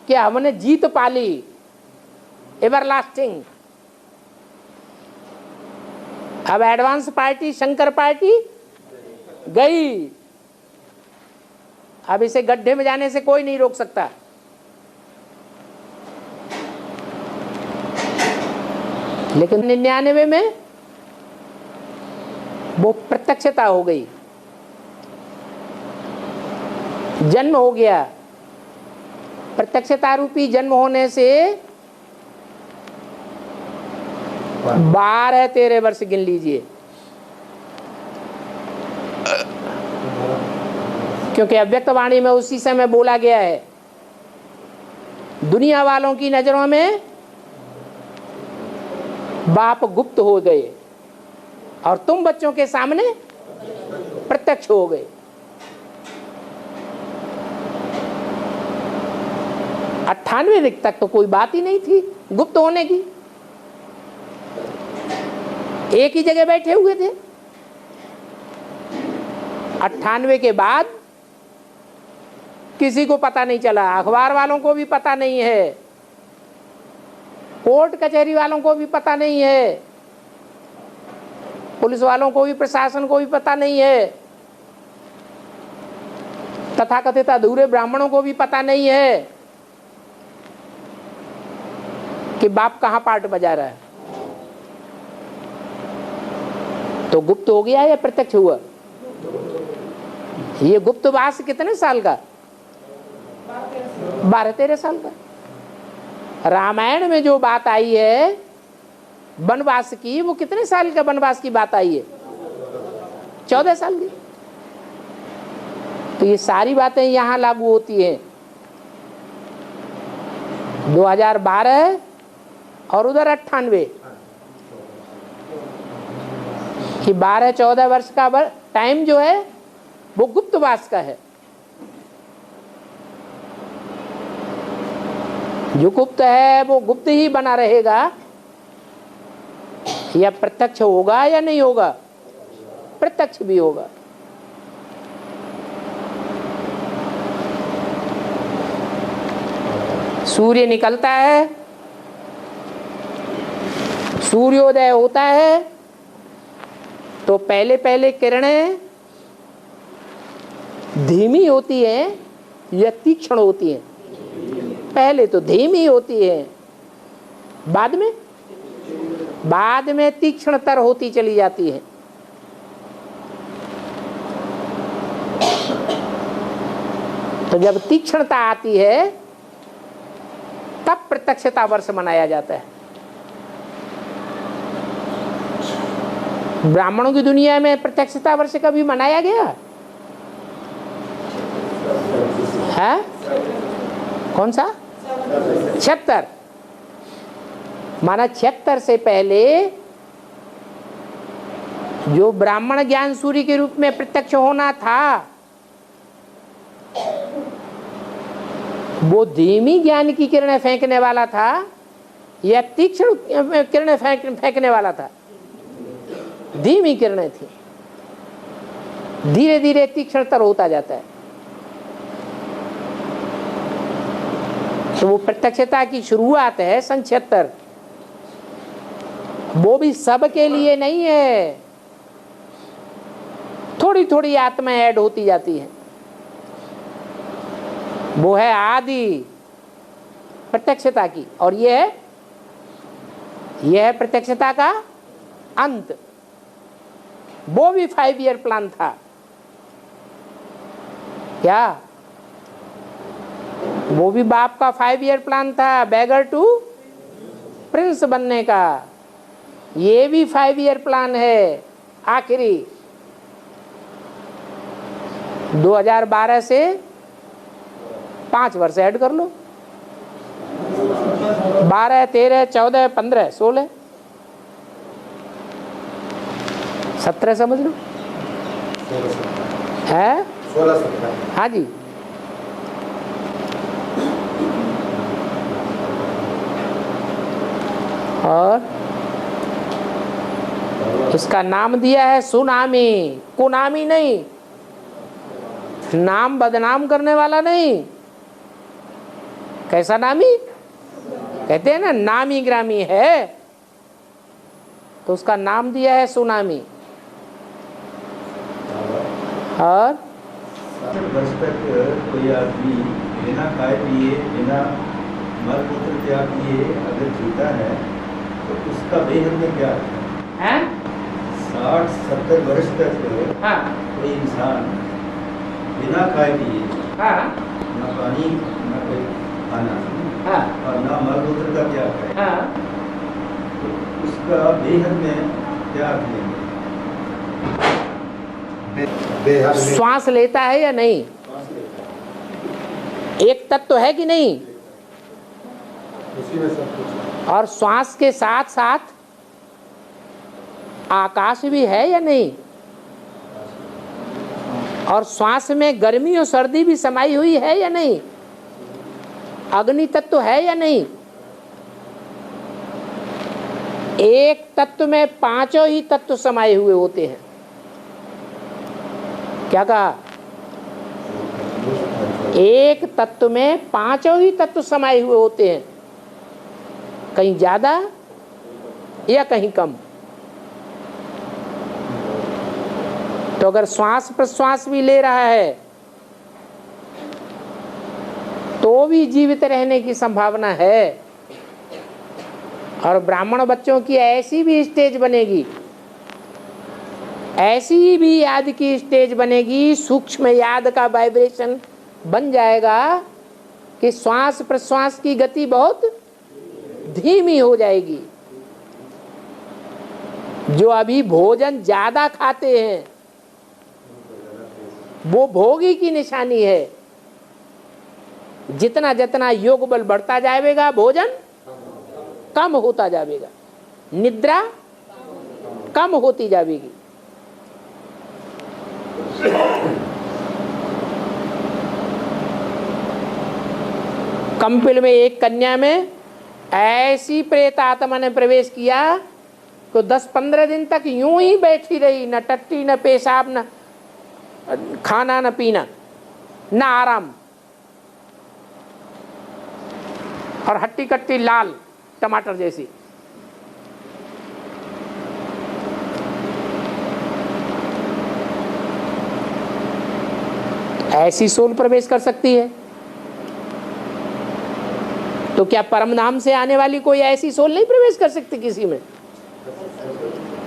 [SPEAKER 2] कि हमने जीत पाली, एवरलास्टिंग। अब एडवांस पार्टी शंकर पार्टी गई। अब इसे गड्ढे में जाने से कोई नहीं रोक सकता। लेकिन 99 में वो प्रत्यक्षता हो गई। जन्म हो गया। प्रत्यक्षता रूपी जन्म होने से 12-13 वर्ष गिन लीजिए, क्योंकि अव्यक्त वाणी में उसी समय बोला गया है, दुनिया वालों की नजरों में बाप गुप्त हो गए और तुम बच्चों के सामने प्रत्यक्ष हो गए। 98 तक तो कोई बात ही नहीं थी गुप्त होने की, एक ही जगह बैठे हुए थे। 98 के बाद किसी को पता नहीं चला, अखबार वालों को भी पता नहीं है, कोर्ट कचहरी वालों को भी पता नहीं है, पुलिस वालों को भी, प्रशासन को भी पता नहीं है, तथाकथित अधूरे ब्राह्मणों को भी पता नहीं है कि बाप कहां पार्ट बजा रहा है। तो गुप्त हो गया या प्रत्यक्ष हुआ? ये गुप्तवास कितने साल का? 12-13 साल का। रामायण में जो बात आई है वनवास की, वो कितने साल का वनवास की बात आई है? 14 साल की। तो ये सारी बातें यहां लागू होती हैं। 2012 और उधर 98 कि 12-14 वर्ष का टाइम जो है वो गुप्तवास का है। जो गुप्त है वो गुप्त ही बना रहेगा, या प्रत्यक्ष होगा या नहीं होगा? प्रत्यक्ष भी होगा। सूर्य निकलता है, सूर्योदय होता है, तो पहले पहले किरणें धीमी होती हैं या तीक्ष्ण होती हैं? पहले तो धीमी होती है, बाद में तीक्ष्णतर होती चली जाती है। तो जब तीक्ष्णता आती है तब प्रत्यक्षता वर्ष मनाया जाता है। ब्राह्मणों की दुनिया में प्रत्यक्षता वर्ष कभी मनाया गया है? कौन सा? 76। माना 76 से पहले जो ब्राह्मण ज्ञान सूर्य के रूप में प्रत्यक्ष होना था, वो धीमी ज्ञान की किरणें फेंकने वाला था या तीक्ष्ण किरणें फेंकने वाला था? धीमी किरणें थी, धीरे धीरे तीक्ष्णतर होता जाता है। तो वो प्रत्यक्षता की शुरुआत है सन 76। वो भी सब के लिए नहीं है, थोड़ी थोड़ी आत्माएं ऐड होती जाती है। वो है आदि प्रत्यक्षता की, और यह है प्रत्यक्षता का अंत। वो भी 5 ईयर प्लान था क्या? वो भी बाप का 5 ईयर प्लान था, बैगर टू प्रिंस बनने का। ये भी 5 ईयर प्लान है आखिरी। 2012 से 5 वर्ष ऐड कर लो, 12, 13, 14, 15, 16, 17 समझ लो है।
[SPEAKER 5] 16-17।
[SPEAKER 2] हाँ जी। और इसका नाम दिया है सुनामी। कुनामी नहीं, नाम बदनाम करने वाला नहीं। कैसा नामी? कहते हैं ना नामी ग्रामी है, तो उसका नाम दिया है सुनामी। और
[SPEAKER 6] 60 वर्ष तक कोई आदमी बिना खाए पिए, बिना मल मूत्र त्याग किए अगर जीता है तो उसका बेहद में क्या है? 60-70 वर्ष तक
[SPEAKER 2] हाँ।
[SPEAKER 6] कोई इंसान बिना खाए पिए
[SPEAKER 2] हाँ
[SPEAKER 6] ना पानी ना कोई खाना
[SPEAKER 2] हाँ
[SPEAKER 6] और ना मलमूत्र का त्याग करें,
[SPEAKER 2] हाँ।
[SPEAKER 6] तो उसका बेहद में क्या अर्थ लेंगे?
[SPEAKER 5] बेहद
[SPEAKER 2] श्वास लेता है या नहीं? एक तत्व है कि नहीं?
[SPEAKER 5] उसी में सब कुछ है।
[SPEAKER 2] और श्वास के साथ साथ आकाश भी है या नहीं? और श्वास में गर्मी और सर्दी भी समाई हुई है या नहीं? अग्नि तत्व है या नहीं? एक तत्व में पांचों ही तत्व समाये हुए होते हैं। क्या कहा? एक तत्व में पांचों ही तत्व समाये हुए होते हैं, कहीं ज्यादा या कहीं कम। तो अगर श्वास प्रश्वास भी ले रहा है तो भी जीवित रहने की संभावना है। और ब्राह्मण बच्चों की ऐसी भी स्टेज बनेगी, ऐसी भी याद की स्टेज बनेगी, सूक्ष्म याद का वाइब्रेशन बन जाएगा कि श्वास प्रश्वास की गति बहुत धीमी हो जाएगी। जो अभी भोजन ज्यादा खाते हैं वो भोगी की निशानी है। जितना जितना योग बल बढ़ता जाएगा भोजन कम होता जाएगा, निद्रा कम होती जाएगी। कंपिल में एक कन्या में ऐसी प्रेत आत्मा ने प्रवेश किया तो 10-15 दिन तक यूं ही बैठी रही, न टट्टी न पेशाब न खाना न पीना न आराम, और हट्टी कट्टी लाल टमाटर जैसी। ऐसी सोल प्रवेश कर सकती है। तो क्या परम धाम से आने वाली कोई ऐसी सोल नहीं प्रवेश कर सकती? किसी में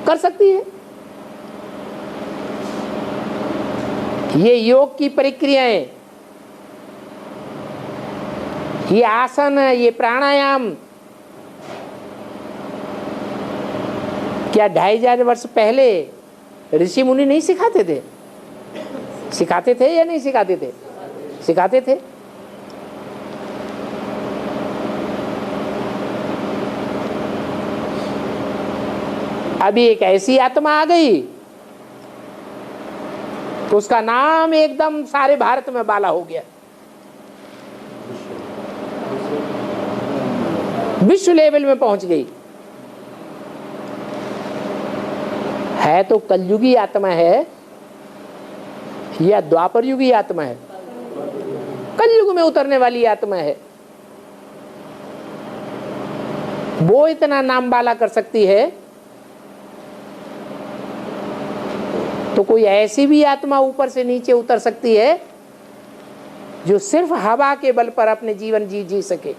[SPEAKER 2] कर सकती है। ये योग की प्रक्रियाएं, ये आसन, ये प्राणायाम क्या 2500 वर्ष पहले ऋषि मुनि नहीं सिखाते थे? सिखाते थे या नहीं सिखाते थे? सिखाते थे। अभी एक ऐसी आत्मा आ गई तो उसका नाम एकदम सारे भारत में बाला हो गया, विश्व लेवल में पहुंच गई। है तो कलयुगी आत्मा है या द्वापर युगी आत्मा है? कलयुग में उतरने वाली आत्मा है। वो इतना नाम बाला कर सकती है तो कोई ऐसी भी आत्मा ऊपर से नीचे उतर सकती है जो सिर्फ हवा के बल पर अपने जीवन जी सके,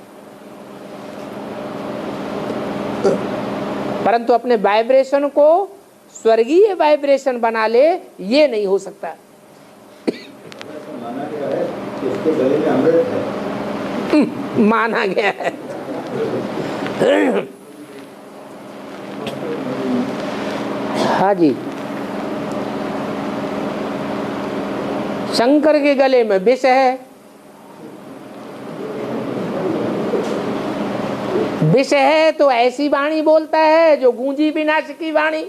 [SPEAKER 2] परंतु अपने वाइब्रेशन को स्वर्गीय वाइब्रेशन बना ले, ये नहीं हो सकता।
[SPEAKER 6] माना गया है कि उसके गले में अमृत है।
[SPEAKER 2] माना गया है। हाँ जी, शंकर के गले में विष है। विष है तो ऐसी वाणी बोलता है जो गूंजी विनाश की वाणी,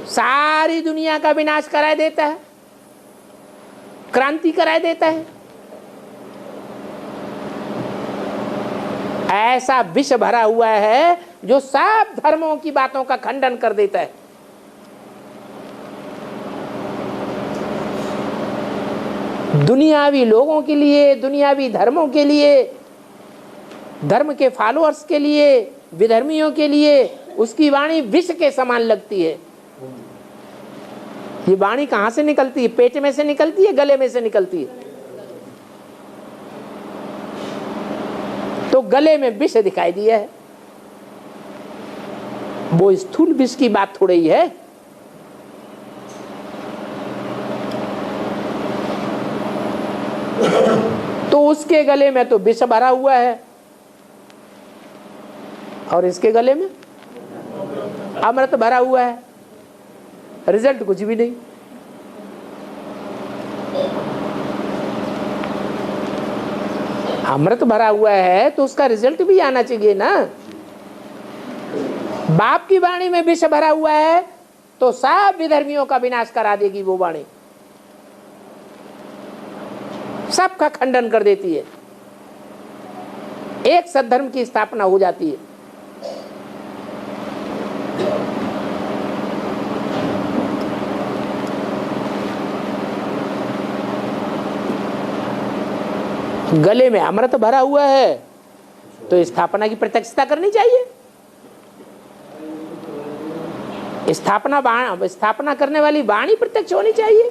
[SPEAKER 2] सारी दुनिया का विनाश कराए देता है, क्रांति कराए देता है। ऐसा विष भरा हुआ है जो सब धर्मों की बातों का खंडन कर देता है। दुनियावी लोगों के लिए, दुनियावी धर्मों के लिए, धर्म के फॉलोअर्स के लिए, विधर्मियों के लिए उसकी वाणी विष के समान लगती है। ये वाणी कहां से निकलती है? पेट में से निकलती है, गले में से निकलती है? तो गले में विष दिखाई दिया है। वो स्थूल विष की बात थोड़ी ही है। उसके गले में तो विष भरा हुआ है और इसके गले में अमृत भरा हुआ है, रिजल्ट कुछ भी नहीं। अमृत भरा हुआ है तो उसका रिजल्ट भी आना चाहिए ना। बाप की वाणी में विष भरा हुआ है तो सब विधर्मियों का विनाश करा देगी वो वाणी, सबका खंडन कर देती है, एक सद्धर्म की स्थापना हो जाती है। गले में अमृत भरा हुआ है तो स्थापना की प्रत्यक्षता करनी चाहिए। स्थापना करने वाली वाणी प्रत्यक्ष होनी चाहिए।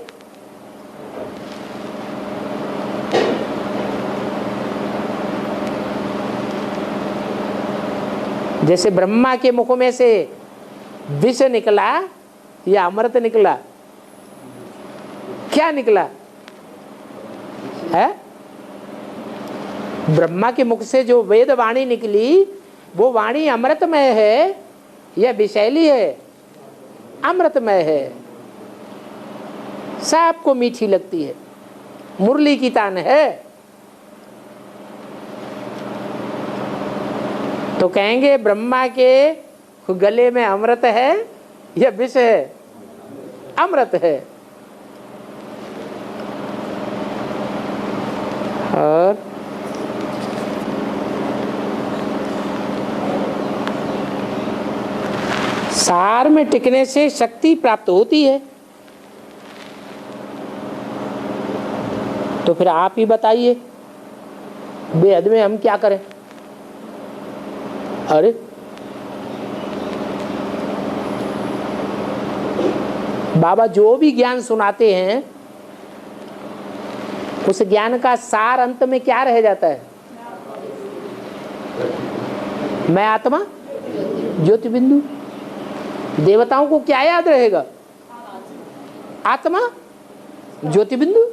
[SPEAKER 2] जैसे ब्रह्मा के मुख में से विष निकला या अमृत निकला, क्या निकला है? ब्रह्मा के मुख से जो वेद वाणी निकली वो वाणी अमृतमय है या विषैली है? अमृतमय है, सबको मीठी लगती है, मुरली की तान है। तो कहेंगे ब्रह्मा के गले में अमृत है या विष है? अमृत है। और सार में टिकने से शक्ति प्राप्त होती है। तो फिर आप ही बताइए बेहद में हम क्या करें? अरे बाबा जो भी ज्ञान सुनाते हैं उस ज्ञान का सार अंत में क्या रह जाता है? मैं आत्मा ज्योति बिंदु। देवताओं को क्या याद रहेगा? आत्मा ज्योति बिंदु।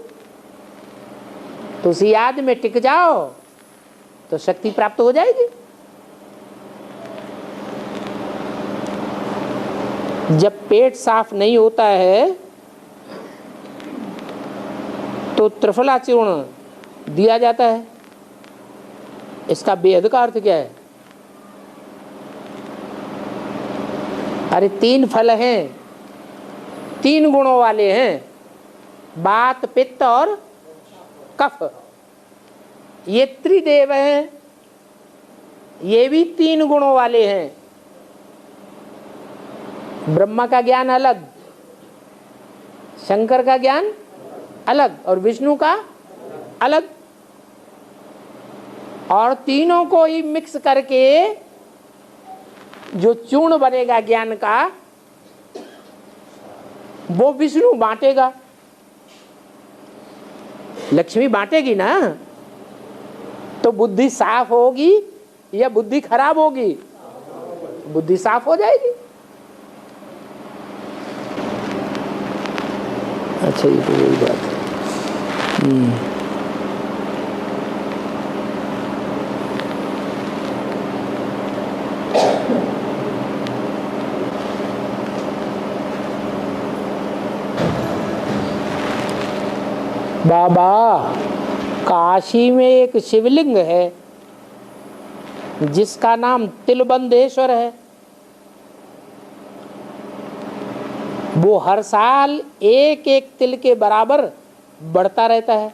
[SPEAKER 2] तो उसी याद में टिक जाओ तो शक्ति प्राप्त हो जाएगी। जब पेट साफ नहीं होता है तो त्रिफला चूर्ण दिया जाता है। इसका बेहद का अर्थ क्या है? अरे 3 फल हैं, 3 गुणों वाले हैं, वात पित्त और कफ। ये त्रिदेव हैं, ये भी 3 गुणों वाले हैं। ब्रह्मा का ज्ञान अलग, शंकर का ज्ञान अलग और विष्णु का अलग, और तीनों को ही मिक्स करके जो चूर्ण बनेगा ज्ञान का वो विष्णु बांटेगा। लक्ष्मी बांटेगी ना, तो बुद्धि साफ होगी या बुद्धि खराब होगी? बुद्धि साफ हो जाएगी। अच्छा, ये तो वही बात है। बाबा काशी में एक शिवलिंग है जिसका नाम तिलबंधेश्वर है। वो हर साल एक एक तिल के बराबर बढ़ता रहता है।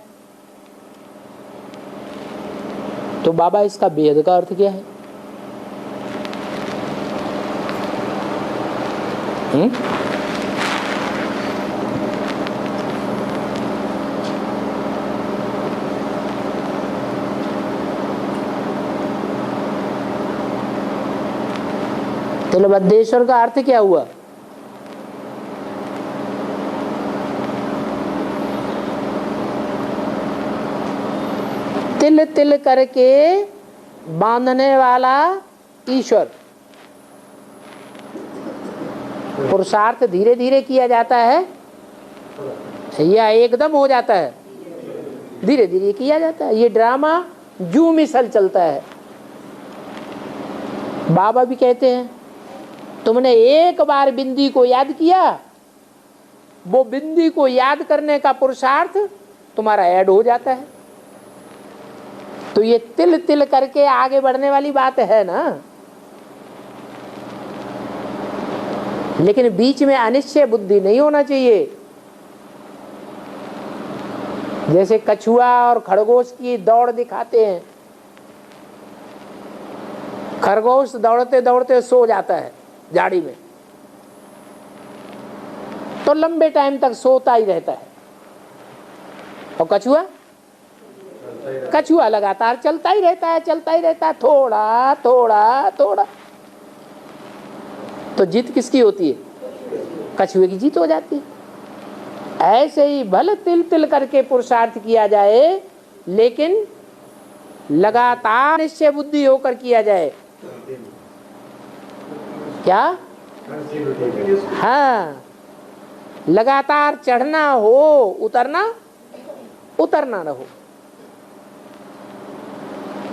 [SPEAKER 2] तो बाबा इसका भेद का अर्थ क्या है? तिलबद्धेश्वर का अर्थ क्या हुआ? तिल तिल करके बांधने वाला ईश्वर। पुरुषार्थ धीरे धीरे किया जाता है या एकदम हो जाता है? धीरे धीरे किया जाता है। ये ड्रामा जू मिसल चलता है। बाबा भी कहते हैं तुमने एक बार बिंदी को याद किया, वो बिंदी को याद करने का पुरुषार्थ तुम्हारा ऐड हो जाता है। तो ये तिल तिल करके आगे बढ़ने वाली बात है ना। लेकिन बीच में अनिश्चय बुद्धि नहीं होना चाहिए। जैसे कछुआ और खरगोश की दौड़ दिखाते हैं, खरगोश दौड़ते दौड़ते सो जाता है झाड़ी में, तो लंबे टाइम तक सोता ही रहता है। और कछुआ लगातार चलता ही रहता है, चलता ही रहता है, थोड़ा थोड़ा थोड़ा। तो जीत किसकी होती है? कछुए की जीत हो जाती है। ऐसे ही भले तिल तिल करके पुरुषार्थ किया जाए, लेकिन लगातार निश्चय बुद्धि होकर किया जाए। क्या? हाँ, लगातार चढ़ना हो, उतरना न हो,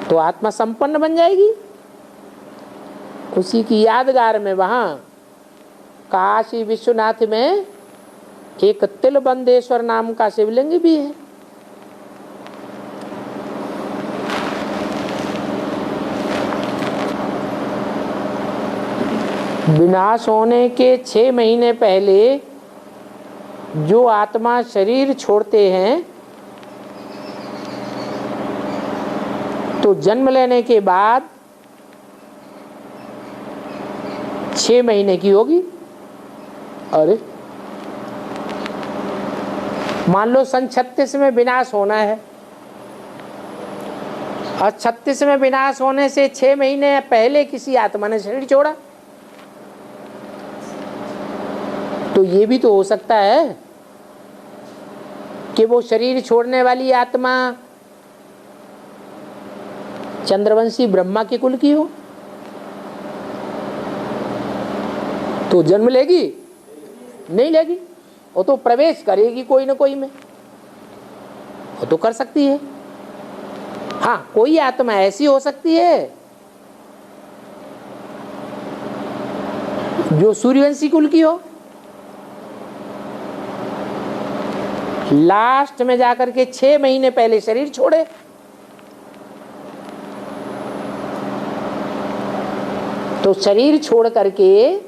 [SPEAKER 2] तो आत्मा संपन्न बन जाएगी। उसी की यादगार में वहां काशी विश्वनाथ में एक तिलबंदेश्वर नाम का शिवलिंग भी है। विनाश होने के 6 महीने पहले जो आत्मा शरीर छोड़ते हैं, तो जन्म लेने के बाद 6 महीने की होगी। अरे मान लो सन 36 में विनाश होना है, और 36 में विनाश होने से 6 महीने पहले किसी आत्मा ने शरीर छोड़ा, तो ये भी तो हो सकता है कि वो शरीर छोड़ने वाली आत्मा चंद्रवंशी ब्रह्मा के कुल की हो। तो जन्म लेगी? नहीं लेगी, वो तो प्रवेश करेगी कोई ना कोई में, वो तो कर सकती है। हाँ, कोई आत्मा ऐसी हो सकती है जो सूर्यवंशी कुल की हो, लास्ट में जाकर के 6 महीने पहले शरीर छोड़े। तो शरीर छोड़ करके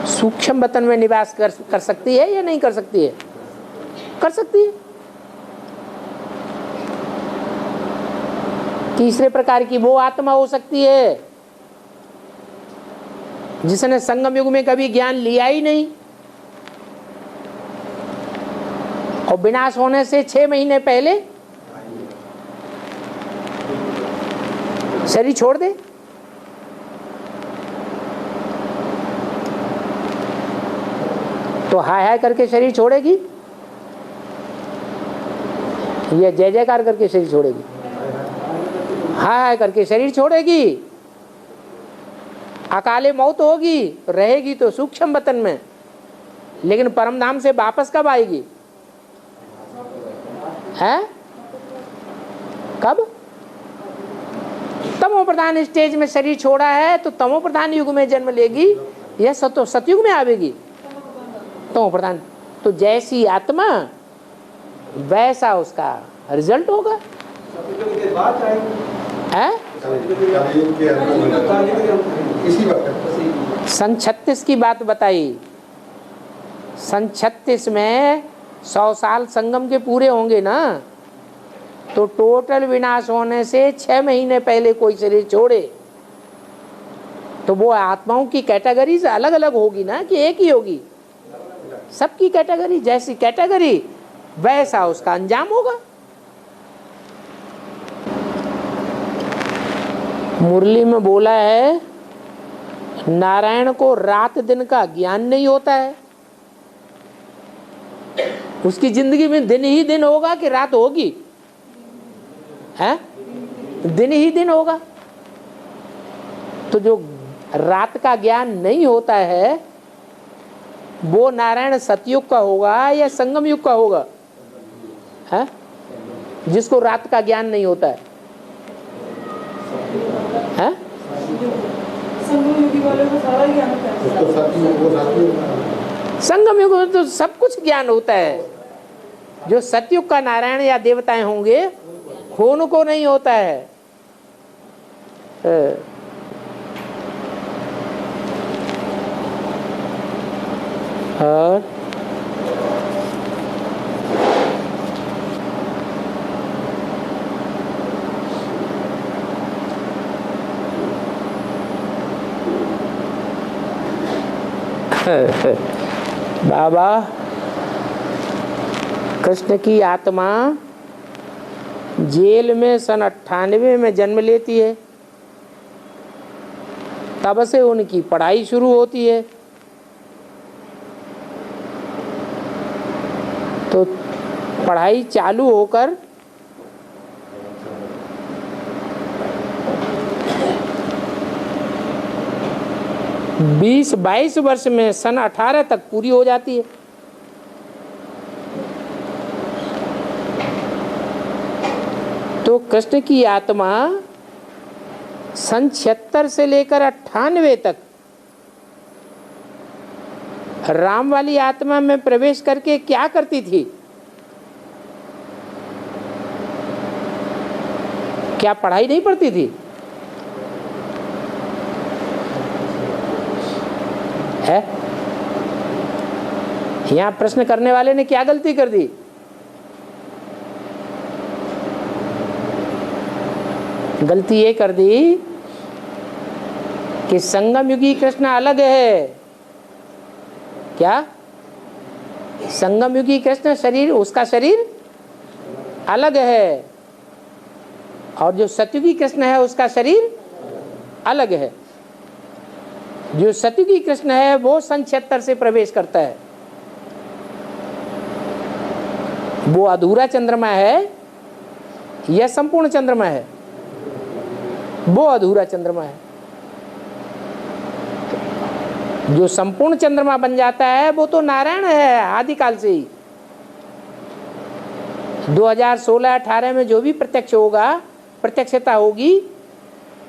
[SPEAKER 2] सूक्ष्म वतन में निवास कर सकती है या नहीं कर सकती है? कर सकती है। तीसरे प्रकार की वो आत्मा हो सकती है जिसने संगम युग में कभी ज्ञान लिया ही नहीं, और विनाश होने से 6 महीने पहले शरीर छोड़ दे। तो हाय हाय करके शरीर छोड़ेगी या जय जयकार करके शरीर छोड़ेगी? हाय हाय करके शरीर छोड़ेगी। अकाले मौत होगी, रहेगी तो सूक्ष्म वतन में, लेकिन परम धाम से वापस कब आएगी? है कब? तमो प्रधान स्टेज में शरीर छोड़ा है तो तमो प्रधान युग में जन्म लेगी या सतयुग में आवेगी? तमो प्रधान। तो जैसी आत्मा वैसा उसका रिजल्ट होगा। है सन 36 की बात बताई। सन 36 में 100 साल संगम के पूरे होंगे ना, तो टोटल विनाश होने से 6 महीने पहले कोई शरीर छोड़े तो वो आत्माओं की कैटेगरीज अलग अलग होगी ना, कि एक ही होगी? सबकी कैटेगरी, जैसी कैटेगरी वैसा उसका अंजाम होगा। मुरली में बोला है नारायण को रात दिन का ज्ञान नहीं होता है। उसकी जिंदगी में दिन ही दिन होगा कि रात होगी? है दिन ही दिन होगा। तो जो रात का ज्ञान नहीं होता है वो नारायण सतयुग का होगा या संगम युग का होगा? है जिसको रात का ज्ञान नहीं होता है? हैं?
[SPEAKER 1] संगम युगी वाले को सारा ज्ञान होता है।
[SPEAKER 5] उसको सतयुग वो सतयुग
[SPEAKER 2] संगम युग में तो सब कुछ ज्ञान होता है। जो सतयुग का नारायण या देवताएं होंगे उनको नहीं होता है। और बाबा कृष्ण की आत्मा जेल में सन 98 में जन्म लेती है, तब से उनकी पढ़ाई शुरू होती है। तो पढ़ाई चालू होकर बीस 22 वर्ष में सन 18 तक पूरी हो जाती है। तो कृष्ण की आत्मा सन 76 से लेकर 98 तक राम वाली आत्मा में प्रवेश करके क्या करती थी? क्या पढ़ाई नहीं पढ़ती थी? है? यहां प्रश्न करने वाले ने क्या गलती कर दी? गलती ये कर दी कि संगम युगी कृष्ण अलग है। क्या? संगम युगी कृष्ण शरीर, उसका शरीर अलग है, और जो सतयुगी कृष्ण है उसका शरीर अलग है। जो सतयुगी कृष्ण है वो सन 76 से प्रवेश करता है। वो अधूरा चंद्रमा है या संपूर्ण चंद्रमा है? वो अधूरा चंद्रमा है। जो संपूर्ण चंद्रमा बन जाता है वो तो नारायण है आदिकाल से ही। 2016-18 में जो भी प्रत्यक्ष होगा, प्रत्यक्षता होगी,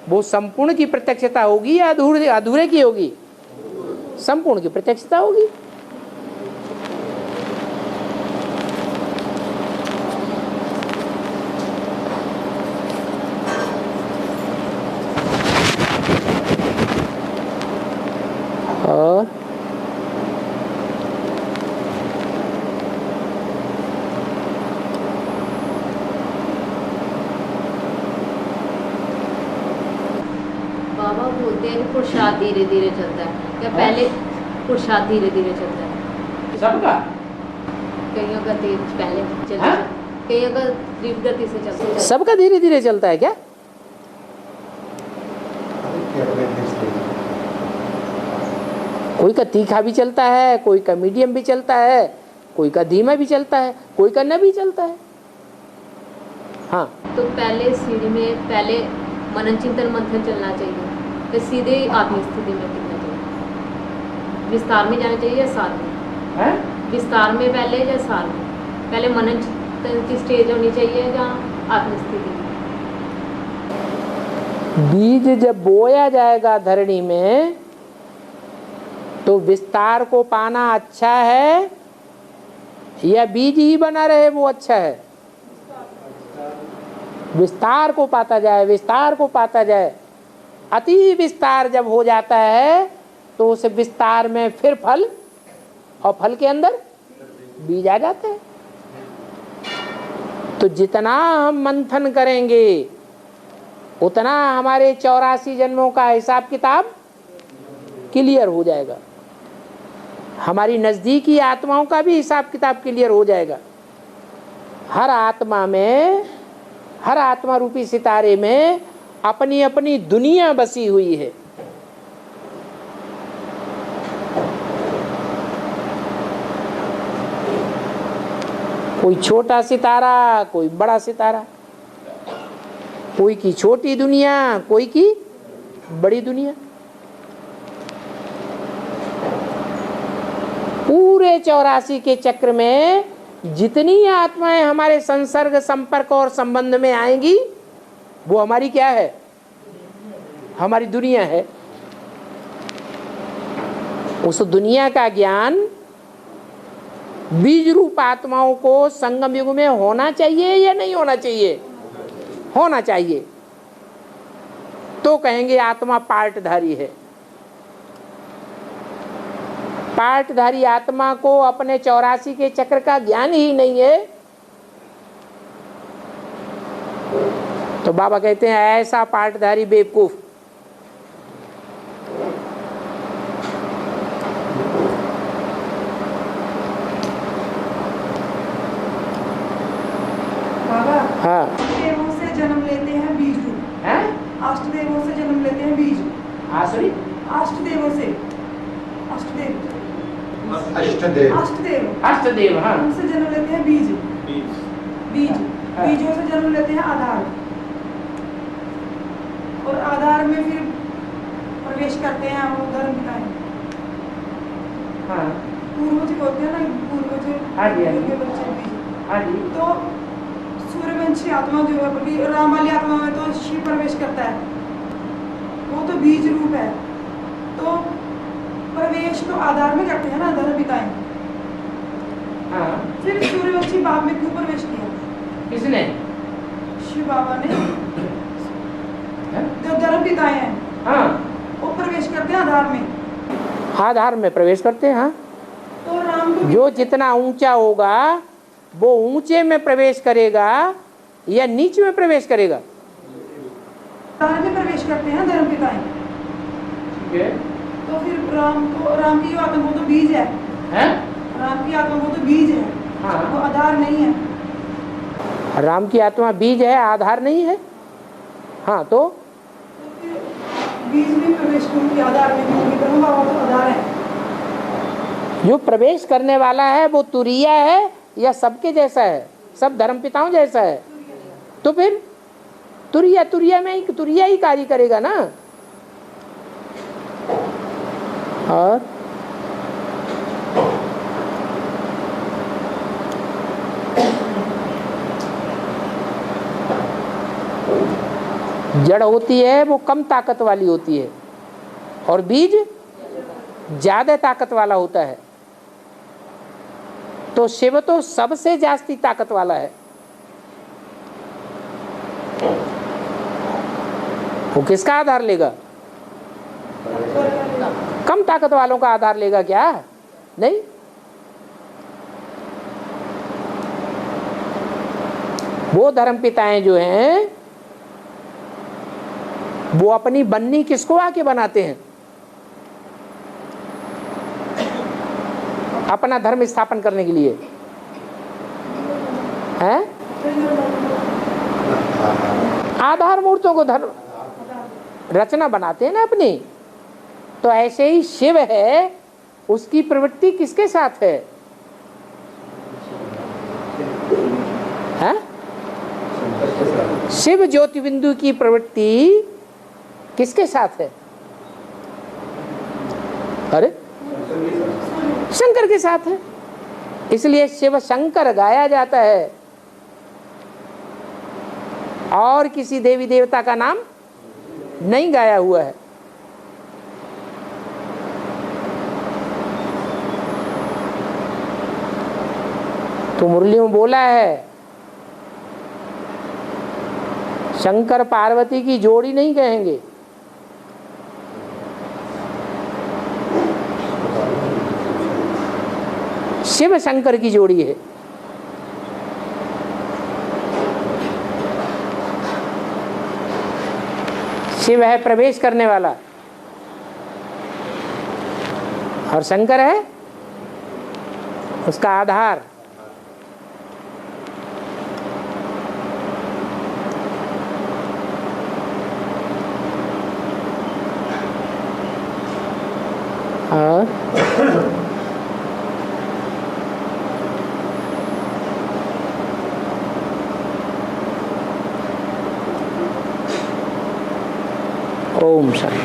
[SPEAKER 2] वो संपूर्ण की प्रत्यक्षता होगी या अधूरे की होगी? संपूर्ण की प्रत्यक्षता होगी। और
[SPEAKER 7] बाबा बोलते हैं कि पुरुषार्थ धीरे धीरे चलता है, क्या पहले पुरुषार्थ धीरे धीरे चलता है?
[SPEAKER 2] सबका
[SPEAKER 7] कईयों का तेज पहले चलता है, कईयों का तीव्र गति से चलता है।
[SPEAKER 2] सबका धीरे धीरे चलता है क्या? कोई का तीखा भी चलता है, कोई का मीडियम भी चलता है, कोई का धीमा भी चलता है, कोई का न भी चलता है। हाँ,
[SPEAKER 7] तो पहले सीढ़ी में पहले मनन चिंतन मंथन चलना चाहिए, तो सीधे आत्मिक स्थिति में टिकना चाहिए? विस्तार में जाना चाहिए या सार में? विस्तार में पहले या सार में? पहले मनन चिंतन की स्टेज होनी चाहिए या आत्मिक स्थिति?
[SPEAKER 2] बीज जब बोया जाएगा धरणी में तो विस्तार को पाना अच्छा है या बीज ही बना रहे वो अच्छा है? विस्तार को पाता जाए, विस्तार को पाता जाए। अति विस्तार जब हो जाता है तो उस विस्तार में फिर फल, और फल के अंदर बीज आ जाता है। तो जितना हम मंथन करेंगे उतना हमारे 84 जन्मों का हिसाब किताब क्लियर हो जाएगा। हमारी नजदीकी आत्माओं का भी हिसाब किताब क्लियर हो जाएगा। हर आत्मा में, हर आत्मा रूपी सितारे में अपनी अपनी दुनिया बसी हुई है। कोई छोटा सितारा, कोई बड़ा सितारा, कोई की छोटी दुनिया, कोई की बड़ी दुनिया। पूरे 84 के चक्र में जितनी आत्माएं हमारे संसर्ग, संपर्क और संबंध में आएंगी वो हमारी क्या है? हमारी दुनिया है। उस दुनिया का ज्ञान बीज रूप आत्माओं को संगम युग में होना चाहिए या नहीं होना चाहिए? होना चाहिए। तो कहेंगे आत्मा पार्टधारी है। पार्टधारी आत्मा को अपने 84 के चक्र का ज्ञान ही नहीं है, तो बाबा कहते हैं ऐसा पार्टधारी बेवकूफ।
[SPEAKER 1] बाबा,
[SPEAKER 2] हाँ।
[SPEAKER 1] अष्टदेवों से जन्म लेते हैं बीज रूप।
[SPEAKER 2] हैं?
[SPEAKER 1] अष्टदेवों से जन्म लेते हैं बीज।
[SPEAKER 2] आसुरी?
[SPEAKER 1] अष्टदेवों से, अष्टदेव,
[SPEAKER 6] अष्टदेव
[SPEAKER 1] अष्टदेव,
[SPEAKER 2] अष्टदेव, हाँ।
[SPEAKER 1] उनसे जन्म लेते हैं बीज। बीज,
[SPEAKER 2] हाँ।
[SPEAKER 1] बीजों से जन्म लेते हैं आधार, और आधार में फिर प्रवेश करते हैं वो धर्म पिताएं।
[SPEAKER 2] हाँ।
[SPEAKER 1] पूर्वज होते हैं ना, पूर्वज
[SPEAKER 2] हाँ जी, हाँ जी।
[SPEAKER 1] उनके बच्चे बीज।
[SPEAKER 2] हाँ जी।
[SPEAKER 1] तो सूर्यवंशी आत्मा जो है, क्योंकि राम वाली आत्मा में तो शिव प्रवेश करता है, वो तो बीज रूप है। तो प्रवेश तो आधार में करते हैं ना धर्म पिताएं।
[SPEAKER 2] हाँ।
[SPEAKER 1] फिर सूर्यवंशी बाप में क्यों प्रवेश किया?
[SPEAKER 2] किसने?
[SPEAKER 1] शिव बाबा ने।
[SPEAKER 2] हैं?
[SPEAKER 1] जो धर्म पिताएं हैं
[SPEAKER 2] हाँ।
[SPEAKER 1] वो प्रवेश करते हैं आधार में।
[SPEAKER 2] आधार में प्रवेश करते हैं, हाँ।
[SPEAKER 1] तो राम को
[SPEAKER 2] जो जितना ऊंचा होगा वो ऊंचे में प्रवेश करेगा या नीच में प्रवेश करेगा?
[SPEAKER 1] आधार में प्रवेश करते हैं धर्म पिताएं।
[SPEAKER 2] ठीक है।
[SPEAKER 1] तो फिर राम की जो आत्मा वो तो बीज है।
[SPEAKER 2] हैं?
[SPEAKER 1] राम की आत्मा वो तो बीज है,
[SPEAKER 2] हाँ।
[SPEAKER 1] वो आधार नहीं है।
[SPEAKER 2] राम की आत्मा बीज है, आधार नहीं है। हाँ, तो
[SPEAKER 1] फिर बीज में प्रवेश क्यों किया? आधार में क्यों? ब्रह्म बाबा तो आधार है।
[SPEAKER 2] जो प्रवेश करने वाला है वो तुरिया है या सबके जैसा है? सब धर्मपिताओं जैसा है? तो फिर तुरिया में तुरिया ही कार्य करेगा ना। और जड़ होती है वो कम ताकत वाली होती है और बीज ज्यादा ताकत वाला होता है। तो शिव तो सबसे जास्ती ताकत वाला है। वो किसका आधार लेगा? कम ताकत वालों का आधार लेगा क्या? नहीं। वो धर्मपिताएं जो हैं वो अपनी बन्नी किसको आके बनाते हैं? अपना धर्म स्थापन करने के लिए हैं? आधार मूर्तों को धर्म रचना बनाते हैं ना अपनी। तो ऐसे ही शिव है, उसकी प्रवृत्ति किसके साथ है? हैं? शिव ज्योति बिंदु की प्रवृत्ति किसके साथ है? अरे शंकर के साथ है। इसलिए शिव शंकर गाया जाता है और किसी देवी देवता का नाम नहीं गाया हुआ है। तो मुरली में बोला है शंकर पार्वती की जोड़ी नहीं कहेंगे, शिव शंकर की जोड़ी है। शिव है प्रवेश करने वाला और शंकर है उसका आधार। ओम शांति।